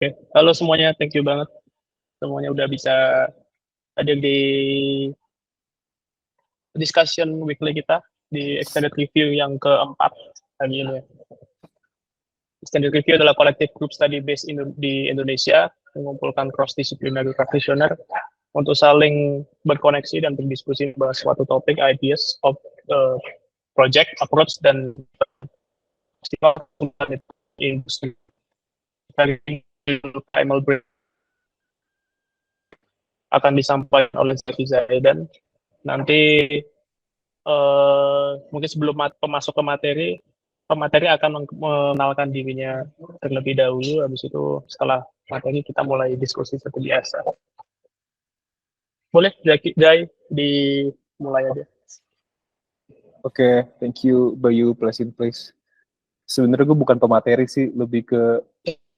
Oke. Halo semuanya, thank you banget. Semuanya udah bisa hadir di discussion weekly kita di extended review yang keempat hari ini. Extended review adalah collective group study based di Indonesia, mengumpulkan cross-disciplinary practitioner untuk saling berkoneksi dan berdiskusi bahas suatu topik, ideas of project, approach, dan industri. Primal break akan disampaikan oleh Zaki Zaidan. Nanti mungkin sebelum masuk ke materi, pemateri akan mengenalkan dirinya terlebih dahulu. Habis itu setelah materi kita mulai diskusi seperti biasa. Boleh Jai dimulai aja. Oke, thank you Bayu, please. Sebenarnya gue bukan pemateri sih, lebih ke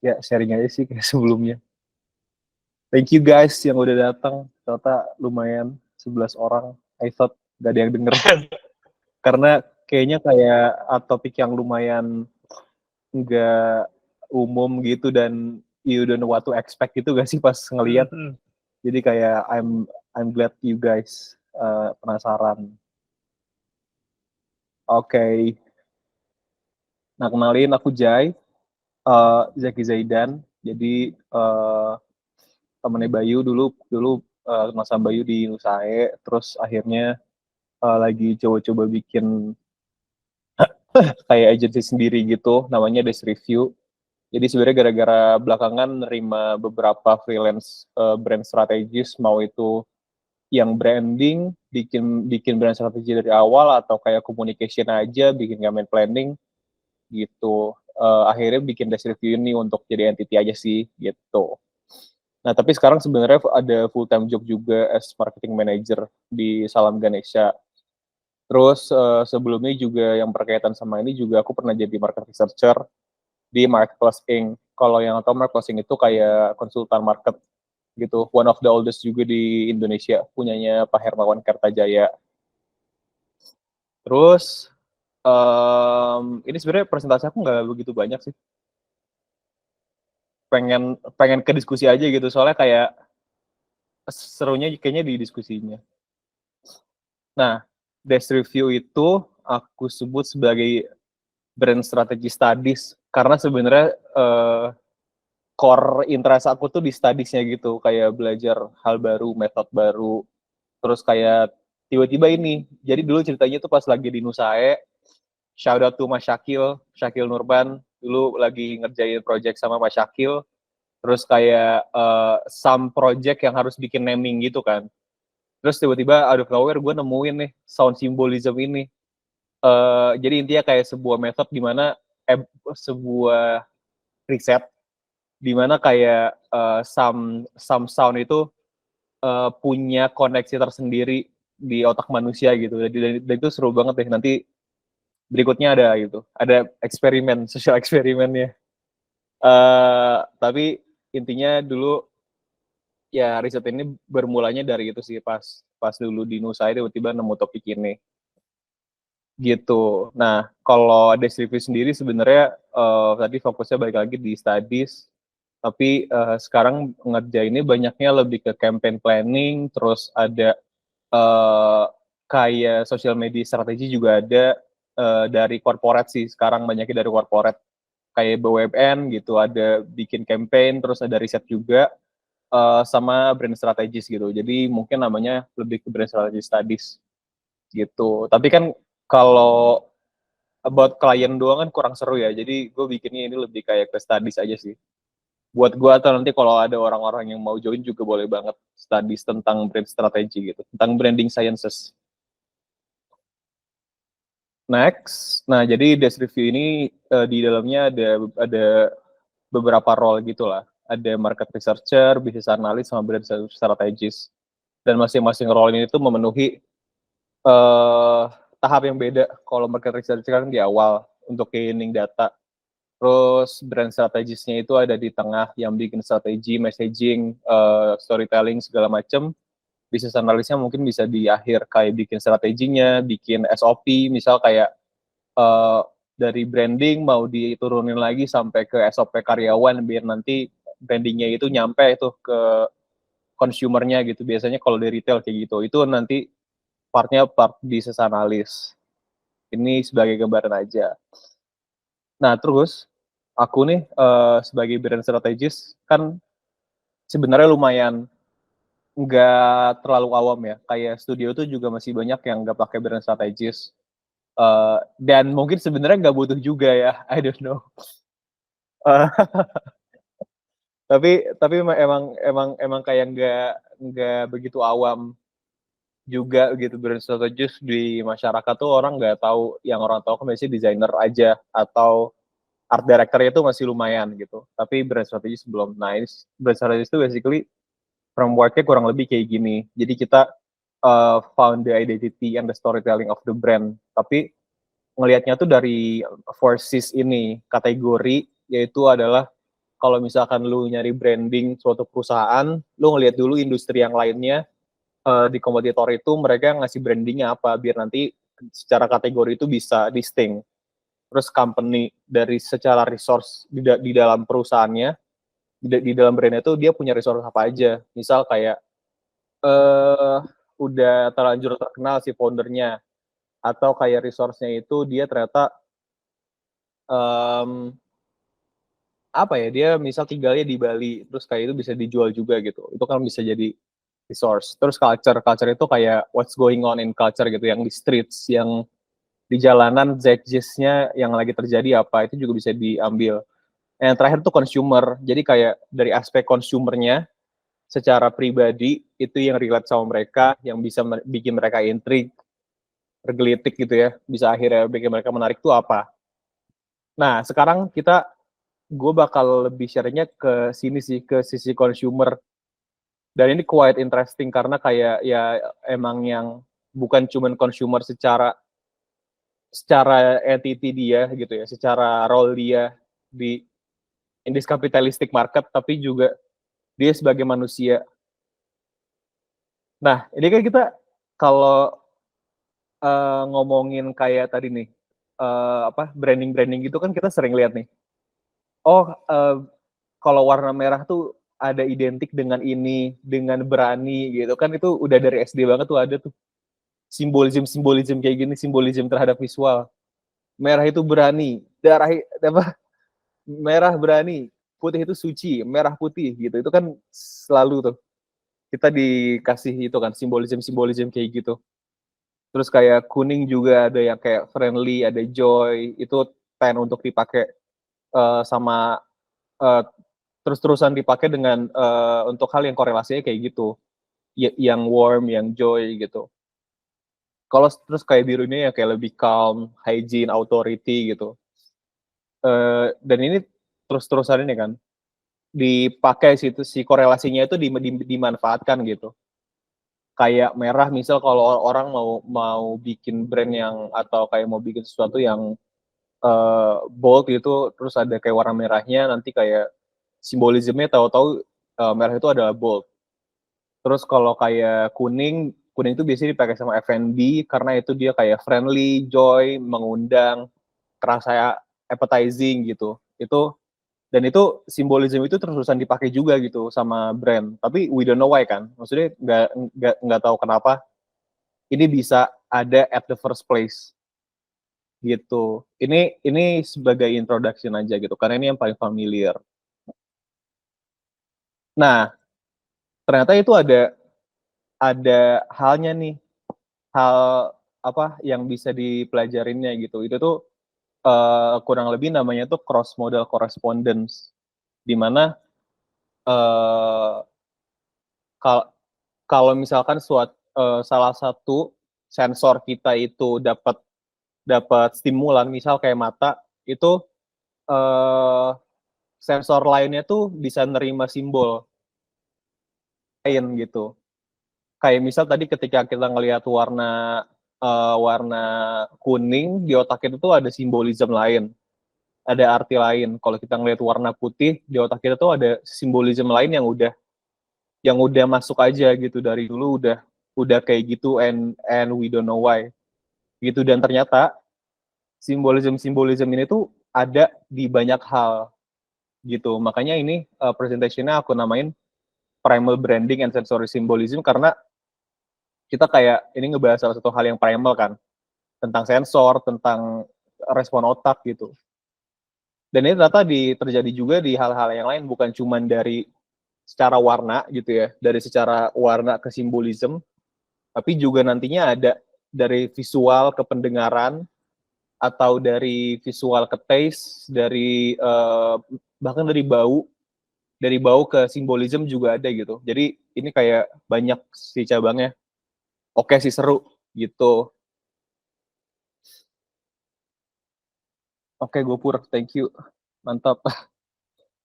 ya sharing aja sih kayak sebelumnya. Thank you guys yang udah datang. Ternyata lumayan 11 orang. I thought gak ada yang denger. Karena kayaknya kayak topik yang lumayan nggak umum gitu dan you don't know what to expect gitu gak sih pas ngelihat. Jadi kayak I'm glad you guys penasaran. Oke. Nah, kenalin aku Jai, Zaki Zaidan. Jadi temennya Bayu dulu kenal sama Bayu di Nusae, terus akhirnya lagi coba-coba bikin kayak agency sendiri gitu, namanya Des Review. Jadi sebenarnya gara-gara belakangan nerima beberapa freelance brand strategis, mau itu yang branding, bikin brand strategi dari awal, atau kayak communication aja, bikin campaign planning gitu. Akhirnya bikin Des Review ini untuk jadi entity aja sih gitu. Nah, tapi sekarang sebenarnya ada full time job juga as marketing manager di Salam Ganesha. Terus sebelumnya juga yang berkaitan sama ini juga aku pernah jadi market researcher di Marketplace Inc. Kalau yang tahu Marketplace Inc itu kayak konsultan market gitu. One of the oldest juga di Indonesia, punyanya Pak Hermawan Kertajaya. Terus ini sebenarnya presentasi aku nggak begitu banyak sih. Pengen ke diskusi aja gitu, soalnya kayak serunya kayaknya di diskusinya. Nah, Des Review itu aku sebut sebagai brand strategy studies karena sebenarnya core interest aku tuh di studiesnya gitu, kayak belajar hal baru, metode baru, terus kayak tiba-tiba ini. Jadi dulu ceritanya tuh pas lagi di Nusae, shout out to Mas Syakil Nurban, dulu lagi ngerjain project sama Mas Syakil, terus kayak some project yang harus bikin naming gitu kan. Terus tiba-tiba out of nowhere gue nemuin nih sound symbolism ini. Jadi intinya kayak sebuah metode di mana sebuah riset di mana kayak some sound itu punya koneksi tersendiri di otak manusia gitu. Dan itu seru banget deh. Nanti berikutnya ada gitu, ada eksperimen, social eksperimennya. Tapi intinya dulu ya riset ini bermulanya dari itu sih, pas dulu di Nusa tiba-tiba nemu topik ini gitu. Nah, kalau Des Review sendiri sebenarnya tadi fokusnya balik lagi di studies, tapi sekarang ngerjainnya banyaknya lebih ke campaign planning, terus ada kayak social media strategi juga ada dari corporate sih, sekarang banyaknya dari corporate kayak BUMN gitu, ada bikin campaign, terus ada riset juga sama brand strategis gitu. Jadi mungkin namanya lebih ke brand strategy studies gitu. Tapi kan kalau about klien doang kan kurang seru ya. Jadi gue bikinnya ini lebih kayak ke studies aja sih. Buat gue atau nanti kalau ada orang-orang yang mau join juga boleh banget studies tentang brand strategy gitu, tentang branding sciences. Next, nah jadi Des Review ini di dalamnya ada beberapa role gitulah. Ada market researcher, business analyst, sama brand strategist. Dan masing-masing role ini tuh memenuhi tahap yang beda. Kalau market researcher kan di awal untuk gaining data. Terus brand strategisnya itu ada di tengah yang bikin strategi, messaging, storytelling segala macam. Business analysnya mungkin bisa di akhir kayak bikin strateginya, bikin SOP, misal kayak dari branding mau diturunin lagi sampai ke SOP karyawan biar nanti brandingnya itu nyampe itu ke consumernya gitu. Biasanya kalau di retail kayak gitu, itu nanti part business analyst. Ini sebagai gambaran aja. Nah, terus aku nih sebagai brand strategis kan sebenarnya lumayan nggak terlalu awam ya. Kayak studio tuh juga masih banyak yang nggak pakai brand strategis. Dan mungkin sebenarnya nggak butuh juga ya, I don't know. Eh, tapi emang kayak nggak begitu awam juga gitu brand strategis di masyarakat tuh orang nggak tahu, yang orang tahu kan biasanya desainer aja atau art director itu masih lumayan gitu. Tapi brand strategis belum. Nah, ini brand strategis itu basically framework-nya kurang lebih kayak gini. Jadi kita found the identity and the storytelling of the brand. Tapi ngelihatnya tuh dari 4Cs ini, kategori, yaitu adalah kalau misalkan lu nyari branding suatu perusahaan, lu ngelihat dulu industri yang lainnya, di kompetitor itu mereka ngasih brandingnya apa, biar nanti secara kategori itu bisa distinct. Terus company dari secara resource di dalam perusahaannya, di dalam brandnya itu dia punya resource apa aja. Misal kayak udah terlanjur terkenal si foundernya, atau kayak resource-nya itu dia ternyata apa ya, dia misal tinggalnya di Bali, terus kayak itu bisa dijual juga gitu. Itu kan bisa jadi resource. Terus culture itu kayak what's going on in culture gitu, yang di streets, yang di jalanan, zeitgeist-nya yang lagi terjadi apa, itu juga bisa diambil. Yang terakhir tuh consumer, jadi kayak dari aspek consumernya secara pribadi itu yang relate sama mereka, yang bisa bikin mereka intrigue, tergelitik gitu ya, bisa akhirnya bikin mereka menarik tuh apa. Nah, sekarang gue bakal lebih share-nya ke sini sih, ke sisi consumer. Dan ini quite interesting karena kayak ya emang yang bukan cuman consumer secara entity dia gitu ya, secara role dia di in this capitalistic market, tapi juga dia sebagai manusia. Nah, ini kan kita kalau ngomongin kayak tadi nih, branding gitu kan kita sering lihat nih. Oh, kalau warna merah tuh ada identik dengan ini, dengan berani gitu kan, itu udah dari SD banget tuh ada tuh simbolisme kayak gini, simbolisme terhadap visual. Merah itu berani, merah berani, putih itu suci, merah putih gitu. Itu kan selalu tuh kita dikasih itu kan simbolisme kayak gitu. Terus kayak kuning juga ada yang kayak friendly, ada joy, itu untuk dipakai sama terus-terusan dipakai dengan untuk hal yang korelasinya kayak gitu, yang warm, yang joy gitu. Kalau terus kayak birunya ya kayak lebih calm, hygiene, authority gitu. Dan ini terus-terusan ini kan dipakai si korelasinya itu dimanfaatkan gitu. Kayak merah misal kalau orang mau bikin brand yang atau kayak mau bikin sesuatu yang bold gitu, terus ada kayak warna merahnya, nanti kayak simbolismenya tahu-tahu merah itu adalah bold. Terus kalau kayak kuning itu biasanya dipakai sama F&B karena itu dia kayak friendly, joy, mengundang, terasa appetizing gitu. Itu simbolisme itu terus-terusan dipakai juga gitu sama brand. Tapi we don't know why kan. Maksudnya nggak tahu kenapa ini bisa ada at the first place gitu. Ini sebagai introduction aja gitu karena ini yang paling familiar. Nah, ternyata itu ada halnya nih, hal apa yang bisa dipelajarinnya gitu. Itu tuh kurang lebih namanya tuh cross modal correspondence, di mana kalau misalkan salah satu sensor kita itu dapat stimulan, misal kayak mata, itu sensor lainnya tuh bisa nerima simbol lain gitu. Kayak misal tadi ketika kita ngelihat warna kuning, di otak kita tuh ada simbolisme lain, ada arti lain. Kalau kita ngelihat warna putih, di otak kita tuh ada simbolisme lain yang udah masuk aja gitu dari dulu, udah kayak gitu, and we don't know why gitu. Dan ternyata simbolisme ini tuh ada di banyak hal. gitu. Makanya ini presentation-nya aku namain Primal Branding and Sensory Symbolism, karena kita kayak ini ngebahas salah satu hal yang primal kan, tentang sensor, tentang respon otak gitu. Dan ini ternyata terjadi juga di hal-hal yang lain, bukan cuma dari secara warna gitu ya, dari secara warna ke simbolism, tapi juga nantinya ada dari visual ke pendengaran, atau dari visual ke taste, dari bahkan dari bau ke simbolism juga ada gitu. Jadi ini kayak banyak sih cabangnya. Oke sih, seru gitu. Oke, Gopur, thank you. Mantap.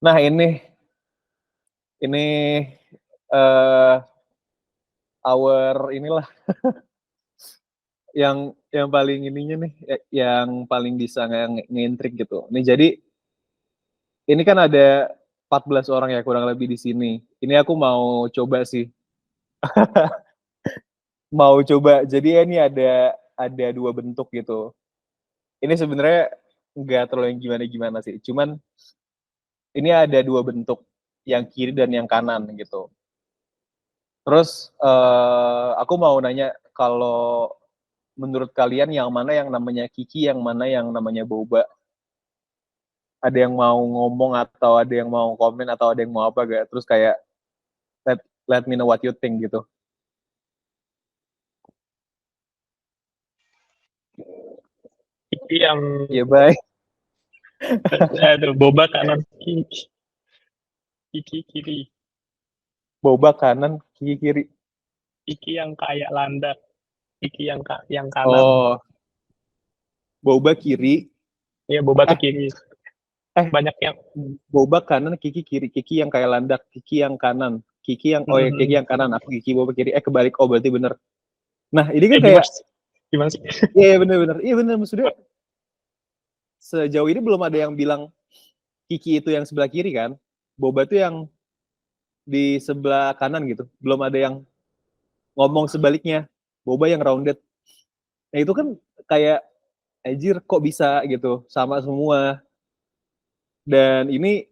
Nah, ini uh, our inilah yang paling ininya nih, yang paling bisa ngintrik gitu. Nih jadi ini kan ada 14 orang ya kurang lebih di sini. Ini aku mau coba sih. Mau coba. Jadi ini ada dua bentuk gitu. Ini sebenarnya nggak terlalu yang gimana-gimana sih. Cuman ini ada dua bentuk, yang kiri dan yang kanan gitu. Terus aku mau nanya, kalau menurut kalian yang mana yang namanya Kiki, yang mana yang namanya Boba? Ada yang mau ngomong atau ada yang mau komen atau ada yang mau apa gak? Terus kayak let me know what you think gitu. Kiki yang Ya baik. aduh, Boba kanan, Kiki kiri. Boba kanan, Kiki kiri. Kiki yang kayak landak, Kiki yang kanan. Oh, Boba kiri. Iya, Boba tuh kiri. Banyak yang Boba kanan, Kiki kiri. Kiki yang kayak landak, Kiki yang kanan. Kiki yang ya, Kiki yang kanan, aku Kiki, Boba kiri. Kebalik. Oh, berarti bener. Nah, ini kan kayak gimana sih? Iya, bener-bener. Iya, bener, maksudnya sejauh ini belum ada yang bilang Kiki itu yang sebelah kiri kan, Boba tuh yang di sebelah kanan gitu. Belum ada yang ngomong sebaliknya, Boba yang rounded. Nah itu kan kayak anjir kok bisa gitu, sama semua. Dan ini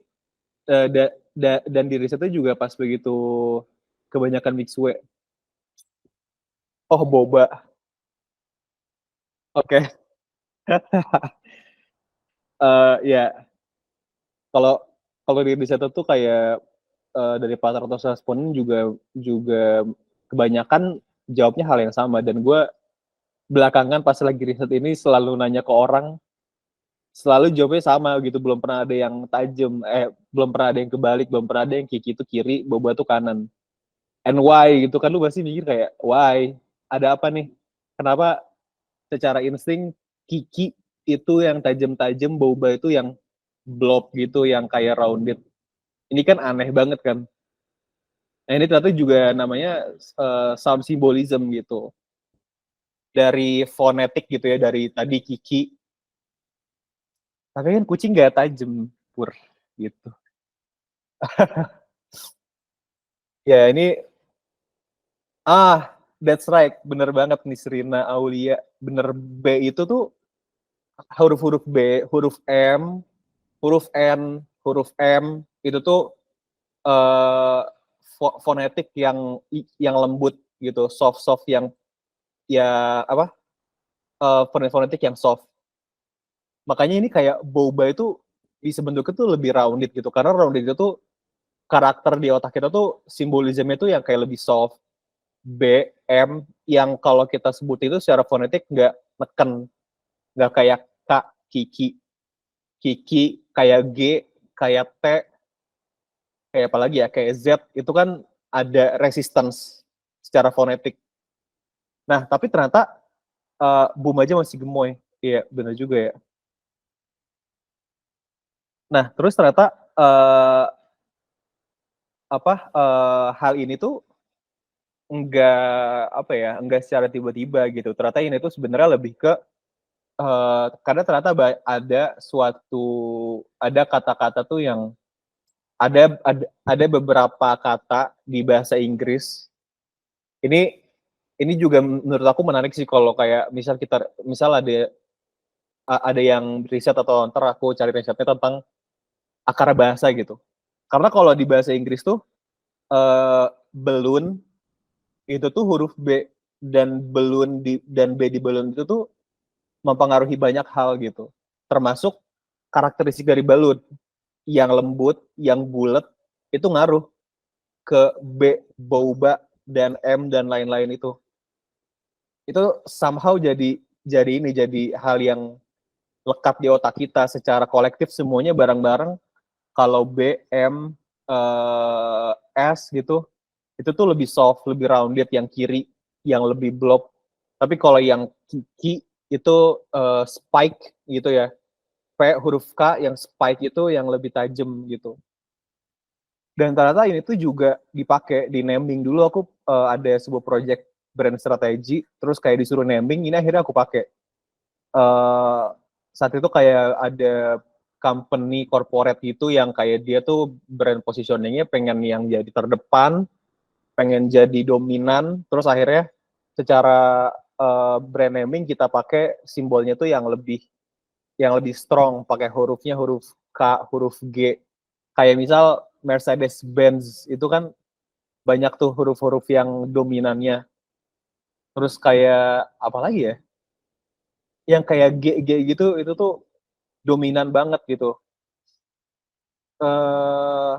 dan di risetnya juga pas begitu kebanyakan mixue. Oh, Boba. Oke. Ya, kalau di riset itu kayak dari partner atau responden juga kebanyakan jawabnya hal yang sama. Dan gue belakangan pas lagi riset ini selalu nanya ke orang, selalu jawabnya sama gitu, belum pernah ada yang tajam, belum pernah ada yang kebalik, belum pernah ada yang Kiki itu kiri, Boba tuh kanan. And why gitu kan, lu pasti mikir kayak why, ada apa nih, kenapa secara insting Kiki itu yang tajam-tajam, Boba itu yang blob gitu, yang kayak rounded. Ini kan aneh banget kan. Nah ini ternyata juga namanya sound symbolism gitu, dari fonetik gitu ya, dari tadi Kiki. Tapi kan kucing gak tajam, Pur, gitu. Ya ini, that's right, bener banget nih Serina Aulia. Bener, B itu tuh huruf-huruf B, huruf M, huruf N, huruf M, itu tuh fonetik yang lembut gitu, soft yang ya apa? Fonetik yang soft. Makanya ini kayak Boba itu bisa bentuknya tuh lebih rounded gitu, karena rounded itu tuh karakter di otak kita tuh simbolismenya tuh yang kayak lebih soft. B, M, yang kalau kita sebut itu secara fonetik nggak neken, nggak kayak K, Kiki, Kiki, kayak G, kayak T, kayak apa lagi ya, kayak Z, itu kan ada resistance secara fonetik. Nah, tapi ternyata Boom aja masih gemoy. Iya, benar juga ya. Nah, terus ternyata hal ini tuh enggak secara tiba-tiba gitu. Ternyata ini tuh sebenarnya lebih ke karena ternyata ada kata-kata tuh yang ada beberapa kata di bahasa Inggris. Ini juga menurut aku menarik sih, kalau kayak misal ada yang riset, atau ntar aku cari risetnya tentang akar bahasa gitu. Karena kalau di bahasa Inggris tuh balloon itu tuh huruf B dan B di balloon itu tuh mempengaruhi banyak hal gitu. Termasuk karakteristik dari balloon yang lembut, yang bulat itu ngaruh ke B, boba dan M dan lain-lain itu. Itu somehow jadi hal yang lekat di otak kita secara kolektif semuanya bareng-bareng. Kalau B, M, S gitu, itu tuh lebih soft, lebih rounded, yang kiri yang lebih blob. Tapi kalau yang Kiki itu spike gitu ya. P huruf K yang spike itu yang lebih tajam gitu. Dan ternyata ini tuh juga dipakai di naming. Dulu aku ada sebuah project brand strategi, terus kayak disuruh naming, ini akhirnya aku pakai. Saat itu kayak ada company corporate gitu yang kayak dia tuh brand positioningnya pengen yang jadi terdepan, pengen jadi dominan, terus akhirnya secara brand naming kita pakai simbolnya tuh yang lebih strong, pakai hurufnya huruf K, huruf G. Kayak misal Mercedes-Benz itu kan banyak tuh huruf-huruf yang dominannya. Terus kayak apa lagi ya? Yang kayak G G gitu itu tuh dominan banget gitu. Eh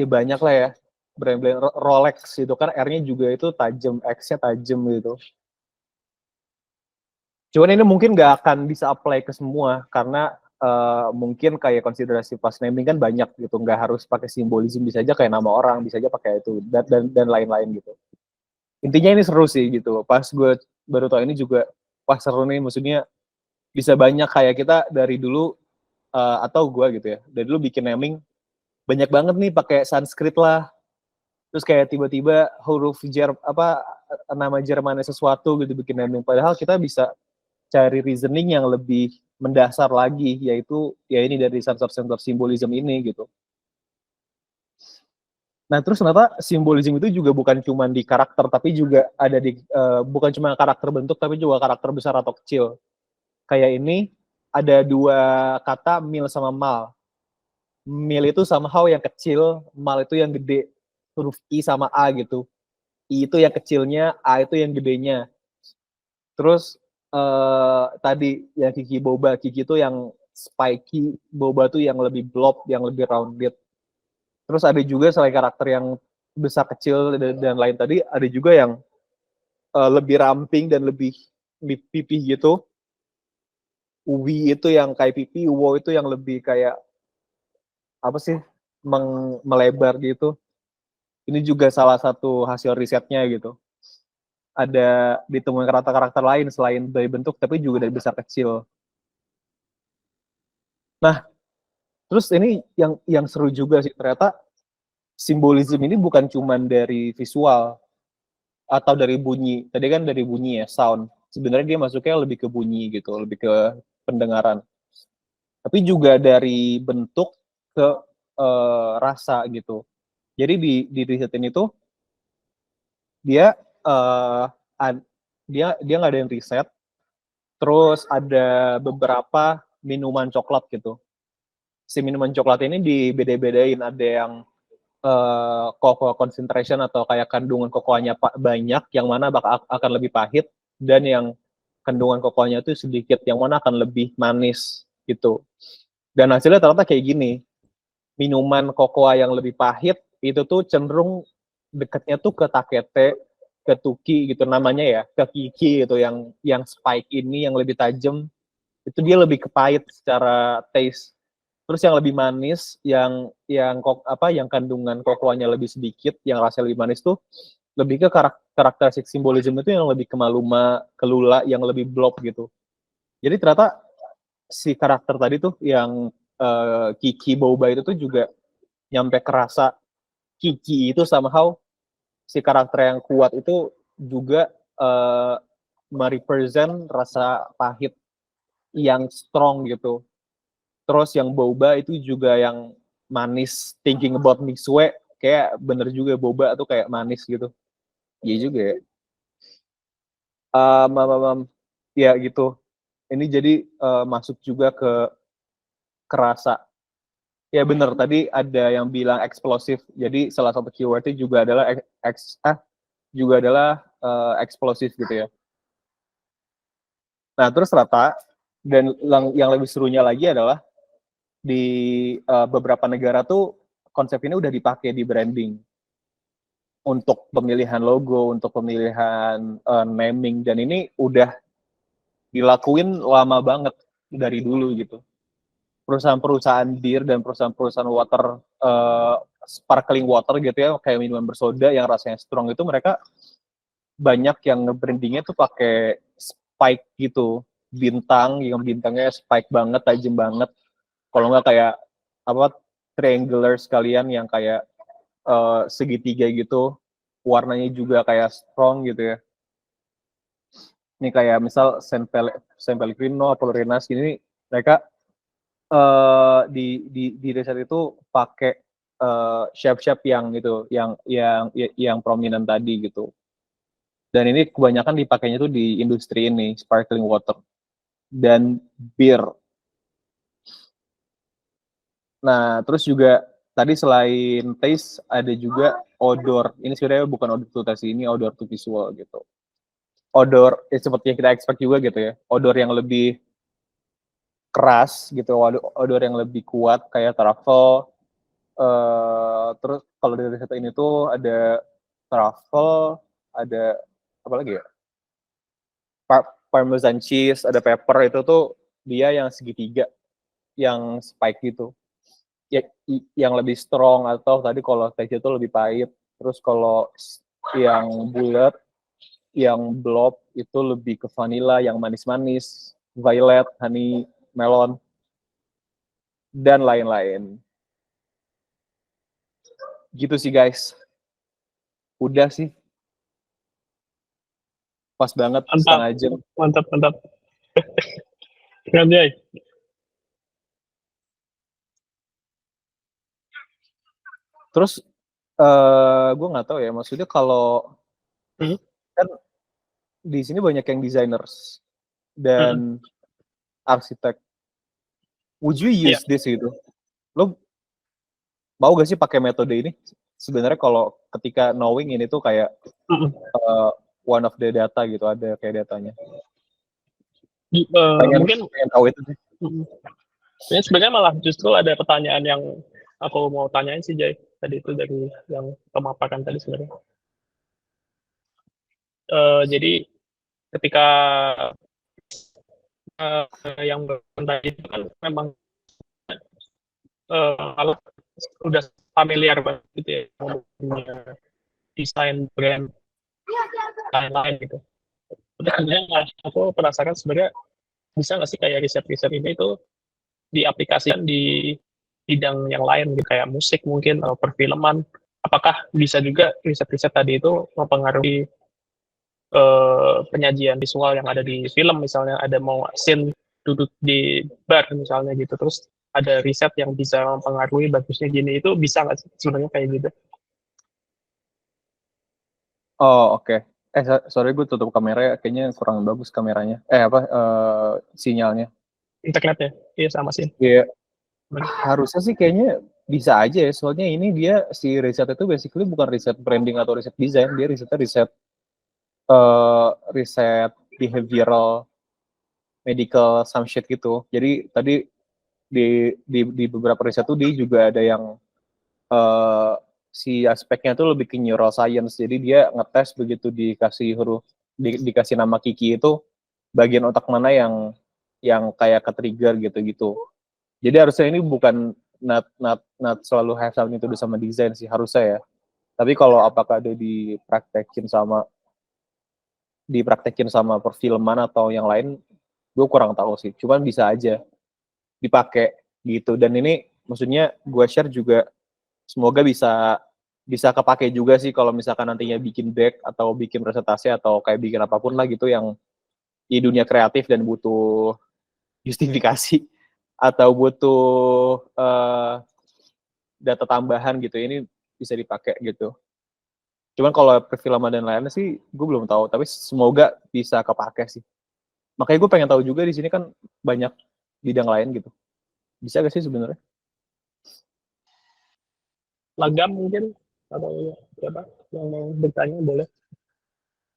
ya banyak lah ya. Brand-brand Rolex itu kan R-nya juga itu tajam, X-nya tajam gitu. Cuman ini mungkin nggak akan bisa apply ke semua karena mungkin kayak konsiderasi pas naming kan banyak gitu, nggak harus pakai simbolisme, bisa aja kayak nama orang, bisa aja pakai itu dan lain-lain gitu. Intinya ini seru sih gitu. Pas gue baru tau ini juga, wah seru nih, maksudnya bisa banyak kayak kita dari dulu atau gue gitu ya, dari dulu bikin naming banyak banget nih pakai Sanskrit lah, terus kayak tiba-tiba huruf nama Jermannya sesuatu gitu bikin naming, padahal kita bisa cari reasoning yang lebih mendasar lagi, yaitu ya ini dari sensor-sensor simbolisme ini gitu. Nah terus ternyata simbolisme itu juga bukan cuma di karakter, tapi juga ada di bukan cuma karakter bentuk, tapi juga karakter besar atau kecil. Kayak ini ada dua kata mil sama mal. Mil itu somehow yang kecil, mal itu yang gede. Huruf I sama A gitu. I itu yang kecilnya, A itu yang gedenya. Terus tadi yang Kiki Boba, Kiki itu yang spiky, Boba tuh yang lebih blob, yang lebih rounded. Terus ada juga selain karakter yang besar kecil dan lain tadi, ada juga yang lebih ramping dan lebih pipih gitu. Wi itu yang kayak pipi, Wo itu yang lebih kayak apa sih, melebar gitu. Ini juga salah satu hasil risetnya gitu. Ada ditemukan karakter-karakter lain selain dari bentuk, tapi juga dari besar kecil. Nah, terus ini yang seru juga sih, ternyata simbolisme ini bukan cuma dari visual atau dari bunyi. Tadi kan dari bunyi ya, sound. Sebenarnya dia masuknya lebih ke bunyi gitu, lebih ke pendengaran. Tapi juga dari bentuk ke rasa gitu. Jadi di riset ini tuh dia uh, dia ngadain riset, terus ada beberapa minuman coklat gitu. Si minuman coklat ini dibeda-bedain, ada yang cocoa concentration atau kayak kandungan kokoanya banyak, yang mana akan lebih pahit, dan yang kandungan kokoanya itu sedikit, yang mana akan lebih manis gitu. Dan hasilnya ternyata kayak gini, minuman kokoa yang lebih pahit itu tuh cenderung dekatnya tuh ke Takete, ke Tuki gitu namanya ya, ke Kiki gitu, yang spike ini yang lebih tajam, itu dia lebih ke pahit secara taste. Terus yang lebih manis, yang kandungan kokoanya lebih sedikit, yang rasanya lebih manis tuh lebih ke karakteristik simbolisme itu yang lebih ke maluma, ke lula, yang lebih blob gitu. Jadi ternyata si karakter tadi tuh yang Kiki Boba itu tuh juga nyampe kerasa Kiki itu somehow, si karakter yang kuat itu juga merepresent rasa pahit yang strong gitu. Terus yang boba itu juga yang manis, thinking about Mixue, kayak bener juga boba tuh kayak manis gitu. Iya juga ya. Ya gitu. Ini jadi masuk juga ke kerasa. Ya bener, tadi ada yang bilang eksplosif. Jadi salah satu keywordnya juga adalah eksplosif gitu ya. Nah terus rata, dan yang lebih serunya lagi adalah di beberapa negara tuh konsep ini udah dipakai di branding untuk pemilihan logo, untuk pemilihan naming, dan ini udah dilakuin lama banget dari dulu gitu. Perusahaan-perusahaan bir dan perusahaan-perusahaan sparkling water gitu ya, kayak minuman bersoda yang rasanya strong itu, mereka banyak yang nge-brandingnya tuh pakai spike gitu, bintang yang bintangnya spike banget, tajam banget. Kalau nggak kayak apa, triangular sekalian yang kayak segitiga gitu, warnanya juga kayak strong gitu ya. Ini kayak misal San Pellegrino, Apollinaris ini, mereka di riset itu pakai shape yang gitu, yang prominent tadi gitu. Dan ini kebanyakan dipakainya tuh di industri ini, sparkling water dan bir. Nah, terus juga tadi selain taste ada juga odor. Ini sebenarnya bukan odor to taste, ini odor to visual gitu. Odor seperti yang kita expect juga gitu ya. Odor yang lebih keras gitu, odor yang lebih kuat kayak truffle. Terus kalau dari riset ini tuh ada truffle, ada apa lagi ya? Parmesan cheese, ada pepper, itu tuh dia yang segitiga, yang spike gitu. Ya, yang lebih strong, atau tadi kalau texture itu lebih pahit. Terus kalau yang bulat, yang blob itu lebih ke vanilla, yang manis-manis, violet, honey, melon, dan lain-lain. Gitu sih guys. Udah sih. Pas banget, Mantap, setengah jam. mantap, mantap. Keren, Jay. Terus gue nggak tahu ya, maksudnya kalau kan di sini banyak yang designers dan arsitek. Would you use this gitu? Lo mau gak sih pakai metode ini? Sebenarnya kalau ketika knowing ini tuh kayak one of the data gitu, ada kayak datanya. Mungkin tahu itu sih. Ini sebenarnya malah justru ada pertanyaan yang aku mau tanyain sih, Jay. Tadi itu dari yang pemaparan tadi sebenarnya. Jadi ketika yang tadi itu kan memang kalau udah familiar banget gitu ya, punya desain brand lain-lain gitu. Tapi sebenarnya aku penasaran sebenarnya bisa nggak sih kayak riset-riset ini itu diaplikasikan di bidang yang lain gitu, kayak musik mungkin atau perfilman. Apakah bisa juga riset-riset tadi itu mempengaruhi penyajian visual yang ada di film, misalnya ada mau scene duduk di bar misalnya gitu, terus ada riset yang bisa mempengaruhi bagusnya gini, itu bisa nggak sih sebenarnya kayak gitu? Oh oke. Sorry gue tutup kamera, kayaknya kurang bagus kameranya. Sinyalnya. Internetnya, iya sama sih. Iya. Harusnya sih kayaknya bisa aja ya, soalnya ini dia si riset itu basically bukan riset branding atau riset desain, dia riset behavioral medical some shit gitu. Jadi tadi di beberapa riset tuh dia juga ada yang si aspeknya tuh lebih ke neuroscience. Jadi dia ngetes begitu dikasih dikasih nama Kiki itu bagian otak mana yang kayak ke-trigger gitu-gitu. Jadi harusnya ini bukan not selalu have something to do sama desain sih harusnya ya. Tapi kalau apakah ada dipraktekin sama perfilman atau yang lain, gue kurang tahu sih. Cuman bisa aja dipakai gitu. Dan ini maksudnya gue share juga, semoga bisa kepake juga sih kalau misalkan nantinya bikin deck atau bikin presentasi atau kayak bikin apapun lah gitu yang di dunia kreatif dan butuh justifikasi atau butuh data tambahan gitu, ini bisa dipakai gitu. Cuman kalau perfilman dan lainnya sih gue belum tahu, tapi semoga bisa kepake sih. Makanya gue pengen tahu juga di sini kan banyak bidang lain gitu. Bisa gak sih sebenarnya? Lagam mungkin atau siapa yang mau bertanya boleh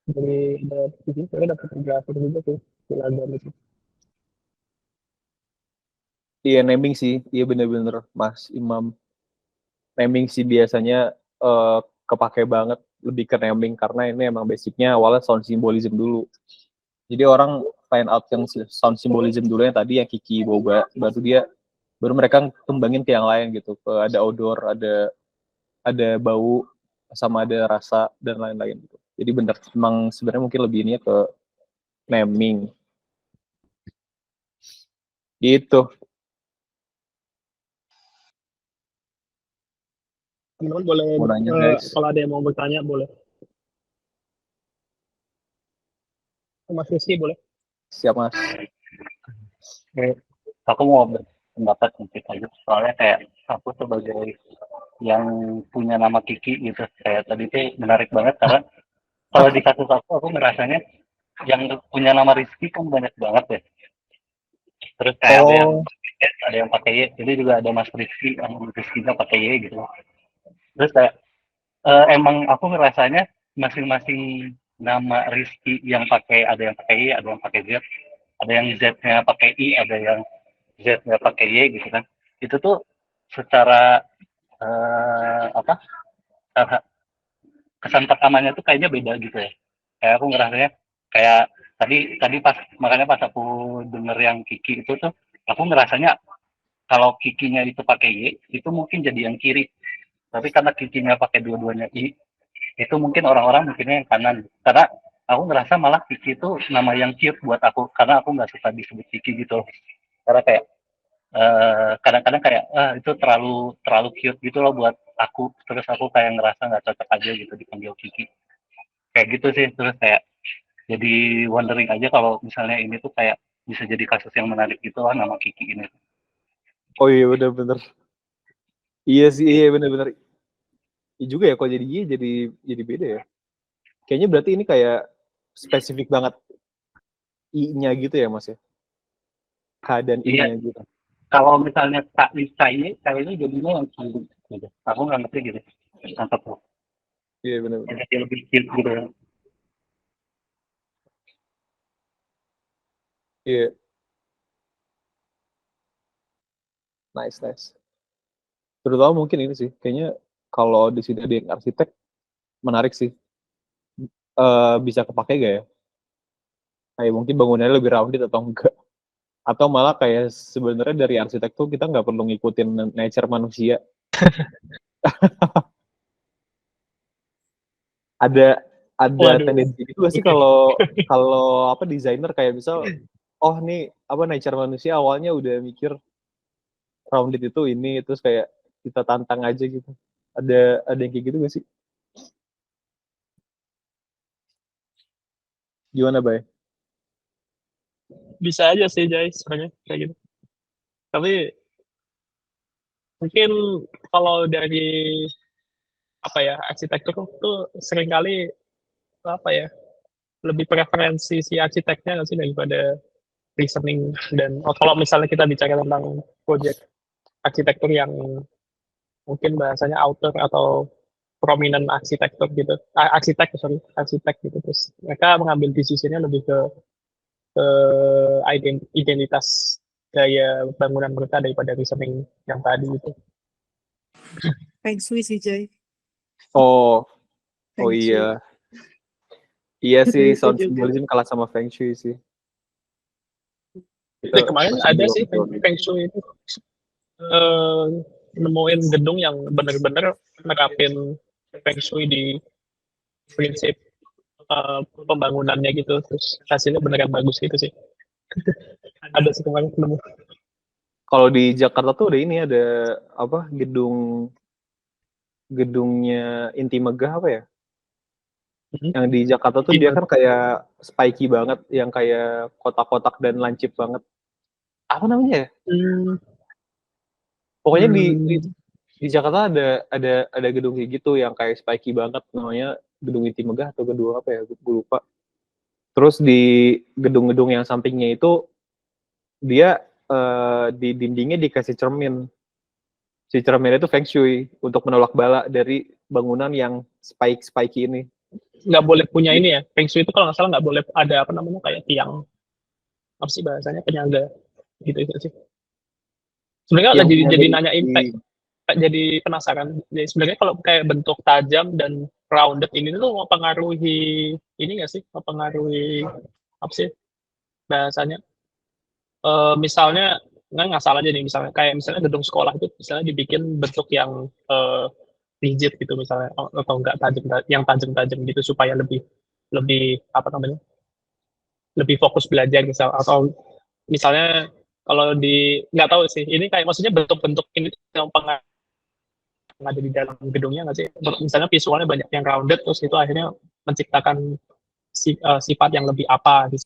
dari sini saya dapat penjelasan juga tuh di Lagam itu. Iya naming sih, iya bener-bener Mas Imam. Naming sih biasanya kepake banget lebih ke naming karena ini emang basicnya awalnya sound symbolism dulu. Jadi orang find out yang sound symbolism dulu yang tadi yang Kiki Boba, baru mereka kembangin ke yang lain gitu. Ada odor, ada bau, sama ada rasa dan lain-lain gitu. Jadi bener, emang sebenarnya mungkin lebih ini ke naming. Gitu. Teman-teman boleh Mau nanya guys. kalau ada yang mau bertanya boleh. Mas Rizky boleh. Siap Mas. Aku mau berpendapat sedikit aja soalnya kayak aku sebagai yang punya nama Kiki gitu kayak tadi tuh menarik banget karena kalau di kasus aku ngerasanya yang punya nama Rizky kan banyak banget ya, terus kayak Oh, ada yang pakai Y, jadi juga ada Mas Rizky yang Rizkynya pakai Y gitu, terus kayak emang aku ngerasanya masing-masing nama Rizky yang pakai, ada yang pakai Y, ada yang pakai Z, ada yang Z-nya pakai I, ada yang Z-nya pakai Y gitu kan, itu tuh secara apa, kesan pertamanya tuh kayaknya beda gitu ya. Kayak aku ngerasanya kayak tadi tadi pas makanya pas aku denger yang Kiki itu tuh aku ngerasanya kalau Kikinya itu pakai Y itu mungkin jadi yang kiri. Tapi karena Kikinya pakai dua-duanya I, itu mungkin orang-orang mikirnya yang kanan. Karena aku ngerasa malah Kiki itu nama yang cute buat aku karena aku nggak suka disebut Kiki gitu. Karena kayak kadang-kadang kayak itu terlalu terlalu cute gitu loh buat aku, terus aku kayak ngerasa nggak cocok aja gitu dipanggil Kiki kayak gitu sih, terus kayak jadi wondering aja kalau misalnya ini tuh kayak bisa jadi kasus yang menarik gitu lah nama Kiki ini. oh iya bener-bener. Iya sih, iya bener-bener. Iya juga ya, kalau jadi iya jadi beda ya. Kayaknya berarti ini kayak spesifik banget I-nya gitu ya Mas ya. K dan Iya, I-nya gitu. kalau misalnya Kak Lisa ini kayaknya jadinya yang kiri gitu, aku nggak ngerti gitu nangkep tuh Iya bener-bener. jadi lebih cute gitu. Iya, nice nice. Terutama mungkin ini sih, kayaknya kalau di sini ada yang arsitek, menarik sih. Bisa kepake gak ya? Kayak mungkin bangunannya lebih rounded atau enggak? Atau malah kayak sebenarnya dari arsitek tuh kita nggak perlu ngikutin nature manusia. Ada ada Waduh. tendensi gitu gak sih Oke. kalau kalau apa desainer kayak misal, oh nih apa nature manusia awalnya udah mikir rounded itu ini, terus kayak kita tantang aja gitu. Ada yang kayak gitu gak sih? Gimana Bay? Bisa aja sih Jay sebenarnya kayak gitu. Tapi mungkin kalau dari apa ya arsitektur tuh seringkali apa ya lebih preferensi si arsiteknya nggak sih daripada reasoning dan kalau misalnya kita bicara tentang project arsitektur yang mungkin bahasanya author atau prominent arsitektur gitu arsitek gitu terus mereka mengambil decisionnya lebih ke identitas gaya bangunan mereka daripada reasoning yang tadi gitu. Feng Shui sih, Jay. Oh, oh Feng Shui. iya. Iya sih, Itu sound juga. symbolism kalah sama Feng Shui sih. Kita Kemarin masih ada belum sih belum. Feng Shui itu nemuin gedung yang benar-benar nerapin Feng Shui di prinsip pembangunannya gitu terus hasilnya beneran bagus gitu sih. Ada sih kemarin nemu. Kalau di Jakarta tuh ada ini, ada apa, gedungnya Inti Megah apa ya? Yang di Jakarta tuh dia kan kayak spiky banget, yang kayak kotak-kotak dan lancip banget. Apa namanya ya? Hmm, Pokoknya hmm, di Jakarta ada gedung kayak gitu yang kayak spiky banget, namanya gedung Inti Megah atau gedung apa ya? Gue lupa. Terus di gedung-gedung yang sampingnya itu dia di dindingnya dikasih cermin. Si cermin itu feng shui untuk menolak bala dari bangunan yang spiky ini. Nggak boleh punya ini ya. Feng Shui itu kalau nggak salah nggak boleh ada apa namanya kayak tiang, apa sih bahasanya, penyangga gitu sih. Sebenarnya Yang jadi penyangga nanya impact, jadi penasaran. Jadi sebenarnya kalau kayak bentuk tajam dan rounded ini tuh mempengaruhi ini nggak sih? Mempengaruhi apa sih bahasanya? Misalnya nggak salah aja nih, misalnya gedung sekolah itu misalnya dibikin bentuk yang rigid gitu misalnya, atau enggak tajam, yang tajam-tajam gitu supaya lebih lebih apa namanya, lebih fokus belajar misal, atau misalnya kalau di nggak tahu sih ini kayak maksudnya bentuk-bentuk ini yang ada di dalam gedungnya nggak sih, misalnya visualnya banyak yang rounded terus itu akhirnya menciptakan sifat yang lebih apa gitu.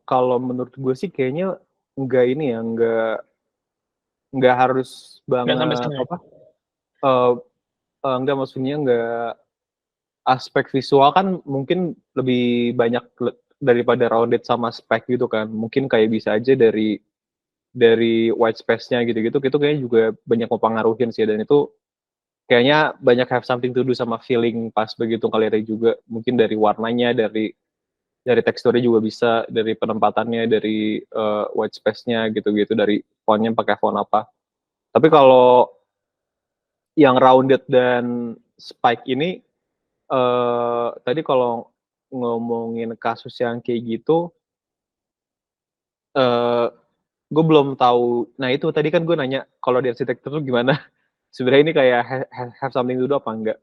Kalau menurut gue sih kayaknya nggak ini ya, nggak harus Nggak sampai banget sana ya? apa. Nggak, maksudnya nggak, aspek visual kan mungkin lebih banyak daripada rounded sama spek gitu kan. Mungkin kayak bisa aja dari white space-nya gitu-gitu, itu kayaknya juga banyak mempengaruhin sih, dan itu kayaknya banyak have something to do sama feeling pas begitu kalian juga. Mungkin dari warnanya, dari teksturnya juga bisa, dari penempatannya, dari white space-nya gitu-gitu, dari fontnya pakai font apa. Tapi kalau yang rounded dan spike ini, tadi kalau ngomongin kasus yang kayak gitu, gue belum tahu. Nah itu tadi kan gue nanya kalau di arsitektur tuh gimana. Sebenarnya ini kayak have something to do apa enggak.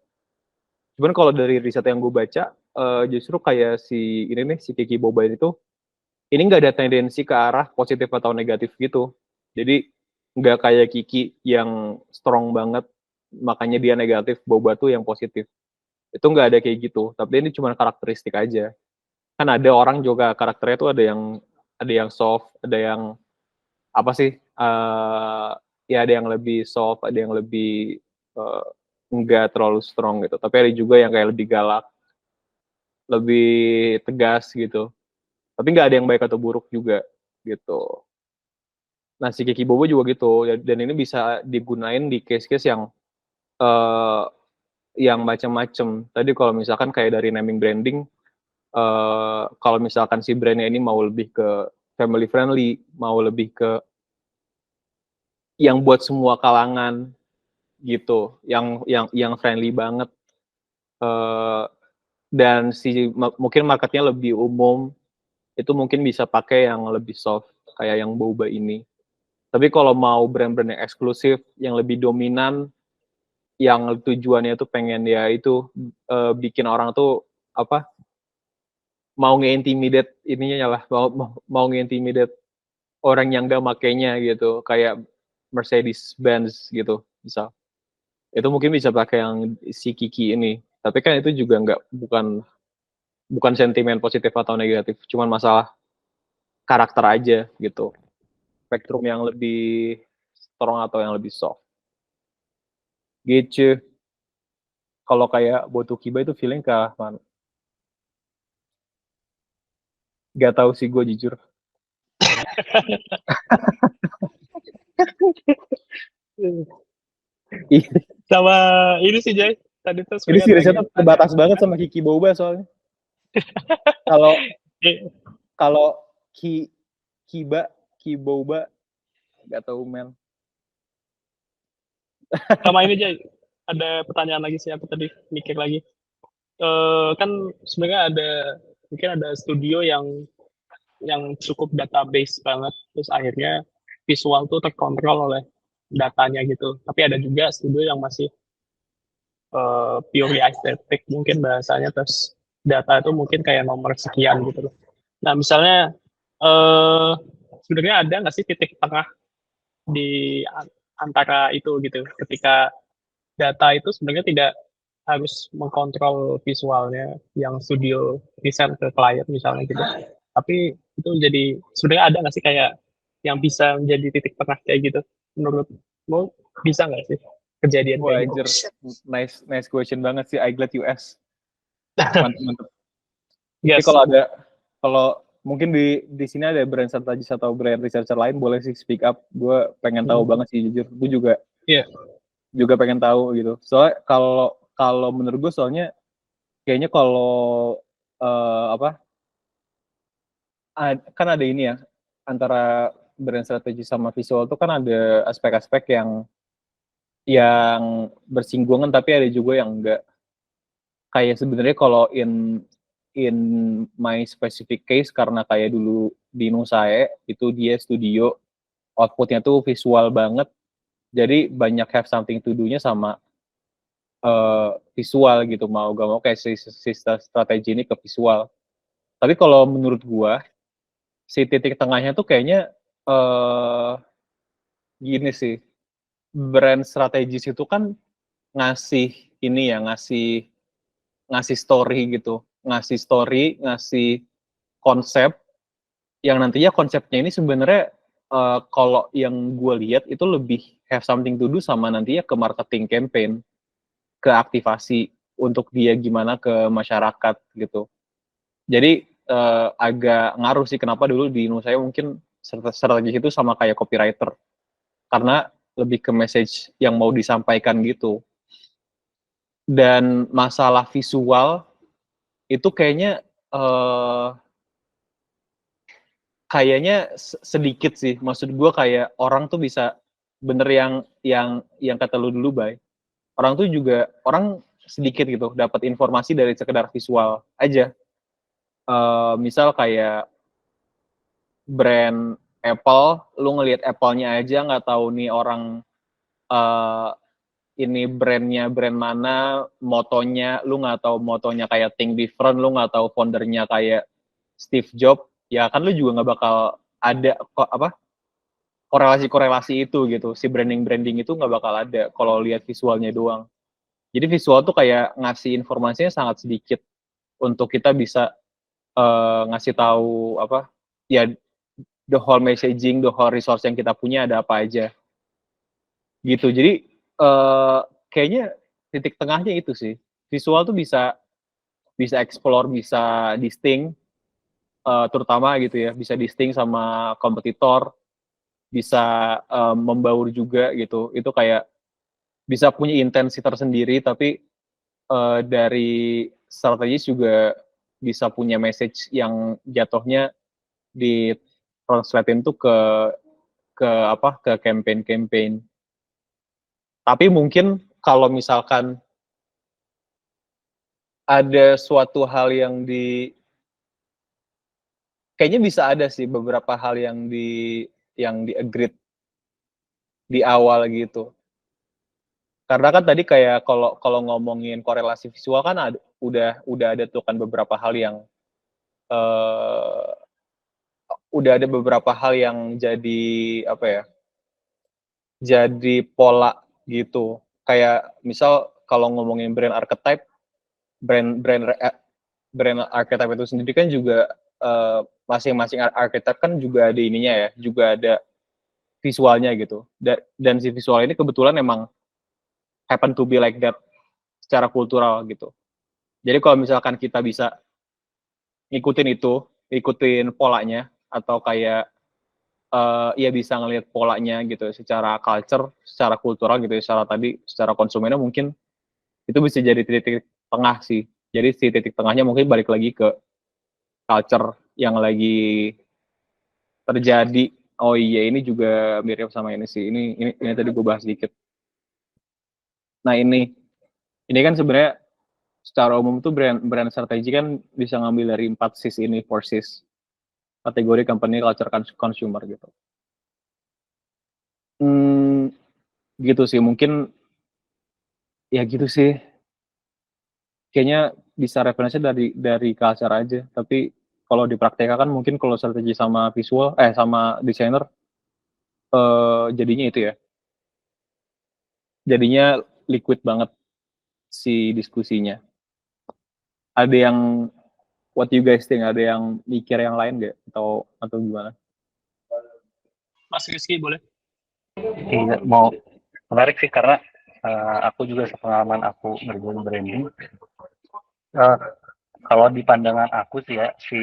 Cuman kalau dari riset yang gue baca, justru kayak si Kiki Boba ini nggak ada tendensi ke arah positif atau negatif gitu. Jadi nggak kayak Kiki yang strong banget, makanya dia negatif, Boba tuh yang positif. Itu nggak ada kayak gitu. Tapi ini cuma karakteristik aja. Kan ada orang juga karakternya tuh ada yang soft, ada yang apa sih? Ya ada yang lebih soft, ada yang lebih nggak terlalu strong gitu. Tapi ada juga yang kayak lebih galak, lebih tegas gitu. Tapi nggak ada yang baik atau buruk juga gitu. Nah si Kiki Bobo juga gitu, dan ini bisa digunain di case-case yang macam-macam. Tadi kalau misalkan kayak dari naming branding, kalau misalkan si brandnya ini mau lebih ke family friendly, mau lebih ke yang buat semua kalangan gitu, yang friendly banget, dan mungkin marketnya lebih umum, itu mungkin bisa pakai yang lebih soft kayak yang Boba ini. Tapi kalau mau brand-brand yang eksklusif, yang lebih dominan, yang tujuannya tuh pengen ya itu bikin orang tuh apa, mau nge-intimidate ininya lah, mau nge-intimidate orang yang gak makainya gitu, kayak Mercedes-Benz gitu misal. Itu mungkin bisa pakai yang si Kiki ini. Tapi kan itu juga bukan sentimen positif atau negatif, cuman masalah karakter aja gitu. Spektrum yang lebih strong atau yang lebih soft. Gitu. Kalau kayak Botu Kiba itu feeling ke mana? Gak tahu sih gue jujur. Sama ini sih Jay, tadi tuh Jadi sebenarnya seriesnya tuh terbatas banget sama Kiki Boba soalnya. Kalau Kiboba gak tahu men. sama ini Jay, ada pertanyaan lagi sih, aku tadi mikir lagi. Kan sebenarnya mungkin ada studio yang cukup database banget, terus akhirnya visual tuh terkontrol oleh datanya gitu. Tapi ada juga studio yang masih purely aesthetic mungkin bahasanya, terus data itu mungkin kayak nomor sekian gitu loh. Nah misalnya sebenarnya ada nggak sih titik tengah di antara itu gitu, ketika data itu sebenarnya tidak harus mengkontrol visualnya yang studio present ke klien misalnya gitu, tapi itu jadi sebenarnya ada nggak sih kayak yang bisa menjadi titik tengah kayak gitu, menurutmu bisa nggak sih kejadian Wah, kayak gitu? nice question banget sih, I glad US. Mantap. Tapi Yes. kalau mungkin di sini ada brand strategis atau brand researcher lain, boleh sih speak up. Gue pengen tahu banget sih jujur. Gue juga Iya. juga pengen tahu gitu. Soalnya kalau menurut gue soalnya kayaknya kalau apa kan ada ini ya, antara brand strategi sama visual tuh kan ada aspek-aspek yang bersinggungan tapi ada juga yang enggak. Kayak sebenarnya kalau in my specific case, karena kayak dulu di Nusae itu dia studio, outputnya tuh visual banget, jadi banyak have something to do-nya sama visual gitu, mau gak mau kayak si strategi ini ke visual. Tapi kalau menurut gua si titik tengahnya tuh kayaknya gini sih, brand strategis itu kan ngasih ini ya, ngasih story gitu, ngasih konsep yang nantinya konsepnya ini sebenarnya kalau yang gue lihat itu lebih have something to do sama nantinya ke marketing campaign, ke aktivasi untuk dia gimana ke masyarakat gitu. Jadi agak ngaruh sih kenapa dulu di saya mungkin strategi itu sama kayak copywriter, karena lebih ke message yang mau disampaikan gitu. Dan masalah visual itu kayaknya sedikit sih. Maksud gue kayak orang tuh bisa bener yang kata lu dulu, Bay. Orang tuh juga orang sedikit gitu dapat informasi dari sekedar visual aja. Misal kayak brand Apple, lu ngelihat Apple-nya aja nggak tahu nih orang ini brandnya brand mana, motonya lu nggak tahu, motonya kayak Think Different, lu nggak tahu foundernya kayak Steve Jobs, ya kan lu juga nggak bakal ada korelasi itu gitu. Si branding itu nggak bakal ada kalau lihat visualnya doang. Jadi visual tuh kayak ngasih informasinya sangat sedikit untuk kita bisa ngasih tahu ya the whole messaging, the whole resource yang kita punya ada apa aja gitu. Jadi kayaknya titik tengahnya itu sih. Visual tuh bisa explore, bisa distinct, terutama gitu ya, bisa distinct sama kompetitor, bisa membaur juga gitu. Itu kayak bisa punya intensi tersendiri, tapi dari strategis juga bisa punya message yang jatuhnya di translatein tuh ke campaign. Tapi mungkin kalau misalkan ada suatu hal yang kayaknya bisa ada sih beberapa hal yang di agreed di awal gitu. Karena kan tadi kayak kalau ngomongin korelasi visual kan udah ada tuh kan beberapa hal yang udah ada beberapa hal yang jadi jadi pola gitu. Kayak misal kalau ngomongin brand archetype, brand archetype itu sendiri kan juga masing-masing archetype kan juga ada ininya ya, juga ada visualnya gitu. Dan si visual ini kebetulan emang happen to be like that secara kultural gitu. Jadi kalau misalkan kita bisa ikutin polanya, atau kayak ya bisa ngelihat polanya gitu secara culture, secara kultural gitu, secara konsumennya mungkin itu bisa jadi titik tengah sih. Jadi si titik tengahnya mungkin balik lagi ke culture yang lagi terjadi. Oh iya, ini juga mirip sama ini sih. Ini tadi gue bahas dikit. Nah ini kan sebenarnya secara umum tuh brand strategi kan bisa ngambil dari 4 Cs ini, 4 Cs. Kategori company, culture, consumer gitu. Gitu sih, mungkin ya gitu sih. Kayaknya bisa referensinya dari culture aja, tapi kalau dipraktekkan mungkin kalau strategi sama visual sama desainer jadinya itu ya. Jadinya liquid banget si diskusinya. Ada yang what you guys think? Ada yang mikir yang lain nggak? Atau gimana? Mas Rizky boleh? Iya, mau menarik sih karena aku juga sepengalaman aku ngerjain branding. Kalau di pandangan aku sih ya, si